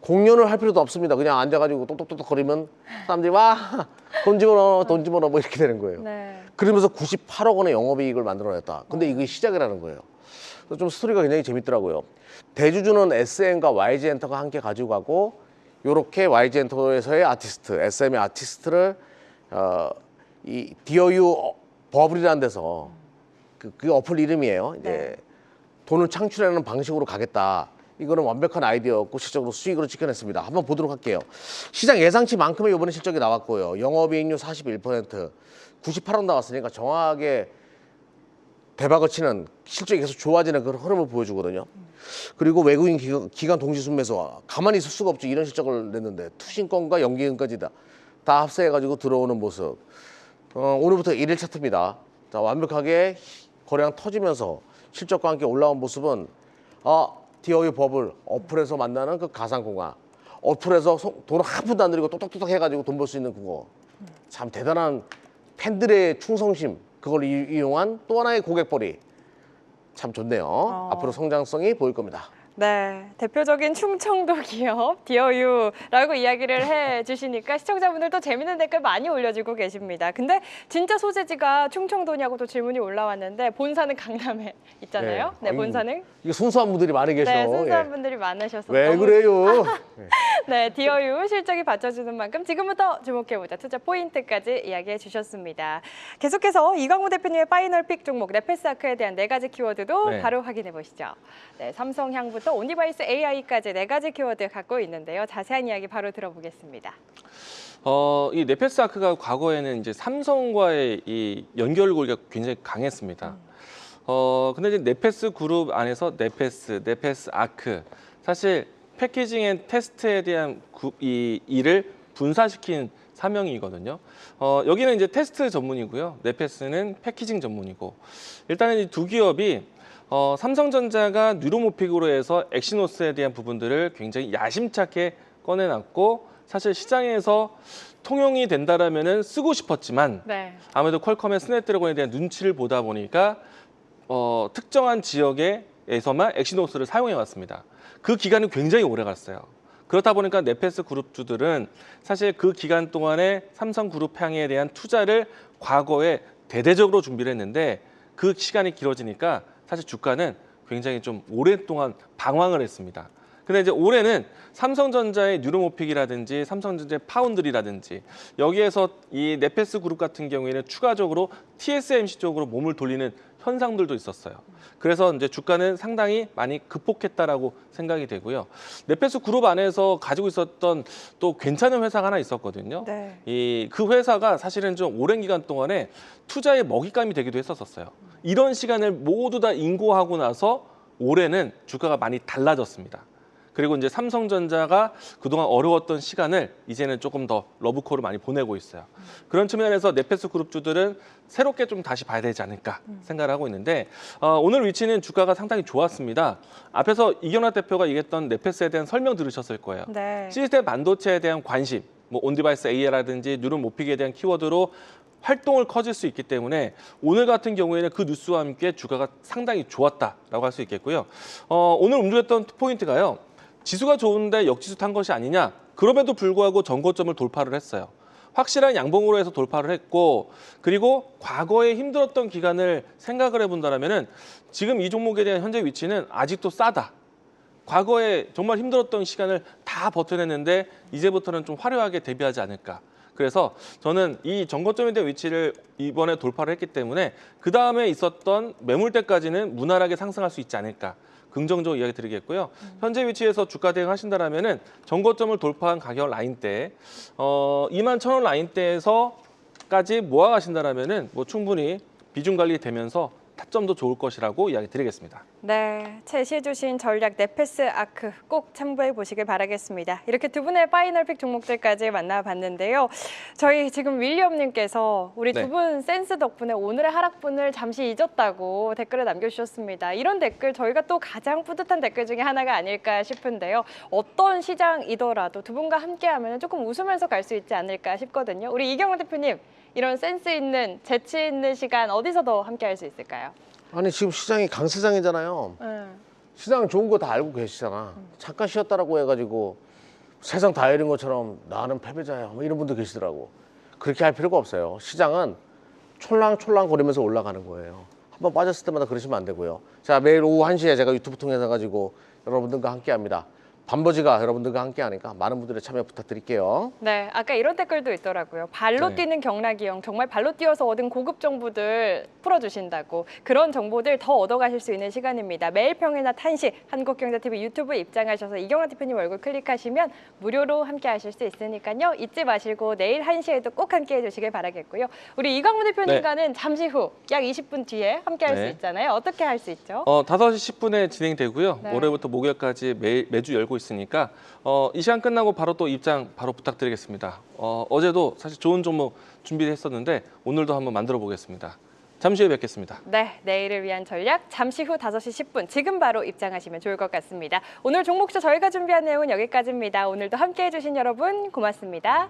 공연을 할 필요도 없습니다. 그냥 앉아가지고 똑똑똑똑 거리면 사람들이 와 돈 집어넣어 돈 집어넣어 뭐 이렇게 되는 거예요. 네. 그러면서 98억 원의 영업이익을 만들어냈다. 근데 이게 시작이라는 거예요. 그래서 좀 스토리가 굉장히 재밌더라고요. 대주주는 SM과 YG엔터가 함께 가지고 가고, 요렇게 YG엔터에서의 아티스트, SM의 아티스트를 이 디어유 버블이라는 데서 그 어플 이름이에요. 이제 돈을 창출하는 방식으로 가겠다. 이거는 완벽한 아이디어였고 실적으로 수익으로 찍혀냈습니다. 한번 보도록 할게요. 시장 예상치만큼의 이번에 실적이 나왔고요. 영업이익률 41%, 98억 나왔으니까 정확하게 대박을 치는, 실적이 계속 좋아지는 그런 흐름을 보여주거든요. 그리고 외국인 기관 동시 순매수, 가만히 있을 수가 없죠. 이런 실적을 냈는데 투신권과 연기금까지 다 합세해가지고 들어오는 모습. 오늘부터 1일 차트입니다. 자, 완벽하게 거래량 터지면서 실적과 함께 올라온 모습은 디어유 버블 어플에서 만나는 그 가상 공간, 어플에서 돈 한 푼도 안 들이고 똑똑똑똑 해가지고 돈 벌 수 있는 그거, 참 대단한 팬들의 충성심, 그걸 이용한 또 하나의 고객벌이 참 좋네요. 앞으로 성장성이 보일 겁니다. 네, 대표적인 충청도 기업 디어유라고 이야기를 해주시니까 시청자분들도 재밌는 댓글 많이 올려주고 계십니다. 근데 진짜 소재지가 충청도냐고 또 질문이 올라왔는데 본사는 강남에 있잖아요. 네, 본사는? 이게 순수한 분들이 많이 계셔. 네, 순수한 분들이 많으셔서 왜 너무 그래요? 네, 디어유 실적이 받쳐주는 만큼 지금부터 주목해보자. 투자 포인트까지 이야기해 주셨습니다. 계속해서 이광우 대표님의 파이널 픽 종목 네페스아크에 대한 4가지 키워드도 네. 바로 확인해 보시죠. 네, 삼성향부터 온디바이스 AI까지 4가지 키워드 갖고 있는데요. 자세한 이야기 바로 들어보겠습니다. 이 네페스아크가 과거에는 이제 삼성과의 이 연결고리가 굉장히 강했습니다. 근데 이제 네페스 그룹 안에서 네페스아크, 사실 패키징 앤 테스트에 대한 이 일을 분사시킨 사명이거든요. 여기는 이제 테스트 전문이고요. 네페스는 패키징 전문이고, 일단은 이 두 기업이 삼성전자가 뉴로모픽으로 해서 엑시노스에 대한 부분들을 굉장히 야심차게 꺼내놨고, 사실 시장에서 통용이 된다라면은 쓰고 싶었지만 네. 아무래도 퀄컴의 스냅드래곤에 대한 눈치를 보다 보니까 특정한 지역에서만 엑시노스를 사용해 왔습니다. 그 기간은 굉장히 오래 갔어요. 그렇다 보니까 네페스 그룹주들은 사실 그 기간 동안에 삼성그룹 향에 대한 투자를 과거에 대대적으로 준비를 했는데, 그 시간이 길어지니까 사실 주가는 굉장히 좀 오랫동안 방황을 했습니다. 근데 이제 올해는 삼성전자의 뉴로모픽이라든지 삼성전자의 파운드리라든지 여기에서 이 네페스 그룹 같은 경우에는 추가적으로 TSMC 쪽으로 몸을 돌리는 현상들도 있었어요. 그래서 이제 주가는 상당히 많이 극복했다라고 생각이 되고요. 네페스 그룹 안에서 가지고 있었던 또 괜찮은 회사가 하나 있었거든요. 네. 그 회사가 사실은 좀 오랜 기간 동안에 투자의 먹잇감이 되기도 했었어요. 이런 시간을 모두 다 인고하고 나서 올해는 주가가 많이 달라졌습니다. 그리고 이제 삼성전자가 그동안 어려웠던 시간을 이제는 조금 더 러브콜을 많이 보내고 있어요. 그런 측면에서 네페스 그룹주들은 새롭게 좀 다시 봐야 되지 않을까 생각을 하고 있는데, 오늘 위치는 주가가 상당히 좋았습니다. 앞에서 이경락 대표가 얘기했던 네페스에 대한 설명 들으셨을 거예요. 네. 시스템 반도체에 대한 관심, 뭐 온디바이스 AI라든지 누름 모픽에 대한 키워드로 활동을 커질 수 있기 때문에 오늘 같은 경우에는 그 뉴스와 함께 주가가 상당히 좋았다라고 할 수 있겠고요. 오늘 움직였던 포인트가요. 지수가 좋은데 역지수 탄 것이 아니냐. 그럼에도 불구하고 전고점을 돌파를 했어요. 확실한 양봉으로 해서 돌파를 했고 그리고 과거에 힘들었던 기간을 생각을 해본다면 지금 이 종목에 대한 현재 위치는 아직도 싸다. 과거에 정말 힘들었던 시간을 다 버텨냈는데 이제부터는 좀 화려하게 대비하지 않을까. 그래서 저는 이 전고점에 대한 위치를 이번에 돌파를 했기 때문에 그 다음에 있었던 매물대까지는 무난하게 상승할 수 있지 않을까. 긍정적으로 이야기 드리겠고요. 현재 위치에서 주가 대응하신다라면은 전고점을 돌파한 가격 라인대, 21,000원 라인대에서까지 모아가신다라면은 뭐 충분히 비중 관리되면서 타점도 좋을 것이라고 이야기 드리겠습니다. 네, 제시해 주신 전략 네페스 아크 꼭 참고해 보시길 바라겠습니다. 이렇게 두 분의 파이널픽 종목들까지 만나봤는데요. 저희 지금 윌리엄님께서 우리 네. 두 분 센스 덕분에 오늘의 하락분을 잠시 잊었다고 댓글을 남겨주셨습니다. 이런 댓글 저희가 또 가장 뿌듯한 댓글 중에 하나가 아닐까 싶은데요. 어떤 시장이더라도 두 분과 함께하면 조금 웃으면서 갈 수 있지 않을까 싶거든요. 우리 이경호 대표님, 이런 센스 있는, 재치 있는 시간 어디서 더 함께할 수 있을까요? 아니 지금 시장이 강세장이잖아요. 시장 좋은 거 다 알고 계시잖아. 잠깐 쉬었다라고 해가지고 세상 다 잃은 것처럼 나는 패배자야 뭐 이런 분도 계시더라고. 그렇게 할 필요가 없어요. 시장은 촐랑촐랑 거리면서 올라가는 거예요. 한번 빠졌을 때마다 그러시면 안 되고요. 자, 매일 오후 1시에 제가 유튜브 통해서 가지고 여러분들과 함께 합니다. 반버지가 여러분들과 함께 하니까 많은 분들의 참여 부탁드릴게요. 네, 아까 이런 댓글도 있더라고요. 발로 네. 뛰는 경락이 형, 정말 발로 뛰어서 얻은 고급 정보들 풀어주신다고. 그런 정보들 더 얻어가실 수 있는 시간입니다. 매일 평일 낮 1시 한국경제TV 유튜브에 입장하셔서 이경화 대표님 얼굴 클릭하시면 무료로 함께 하실 수 있으니까요. 잊지 마시고 내일 1시에도 꼭 함께 해주시길 바라겠고요. 우리 이광무 대표님과는 잠시 후 약 20분 뒤에 함께 할 수 네. 있잖아요. 어떻게 할 수 있죠? 5시 10분에 진행되고요. 네. 월요일부터 목요일까지 매주 열고 있으니까 이 시간 끝나고 바로 또 입장 바로 부탁드리겠습니다. 어제도 사실 좋은 종목 준비했었는데 오늘도 한번 만들어 보겠습니다. 잠시 후에 뵙겠습니다. 네, 내일을 위한 전략 잠시 후 5시 10분 지금 바로 입장하시면 좋을 것 같습니다. 오늘 종목쇼 저희가 준비한 내용은 여기까지입니다. 오늘도 함께해 주신 여러분 고맙습니다.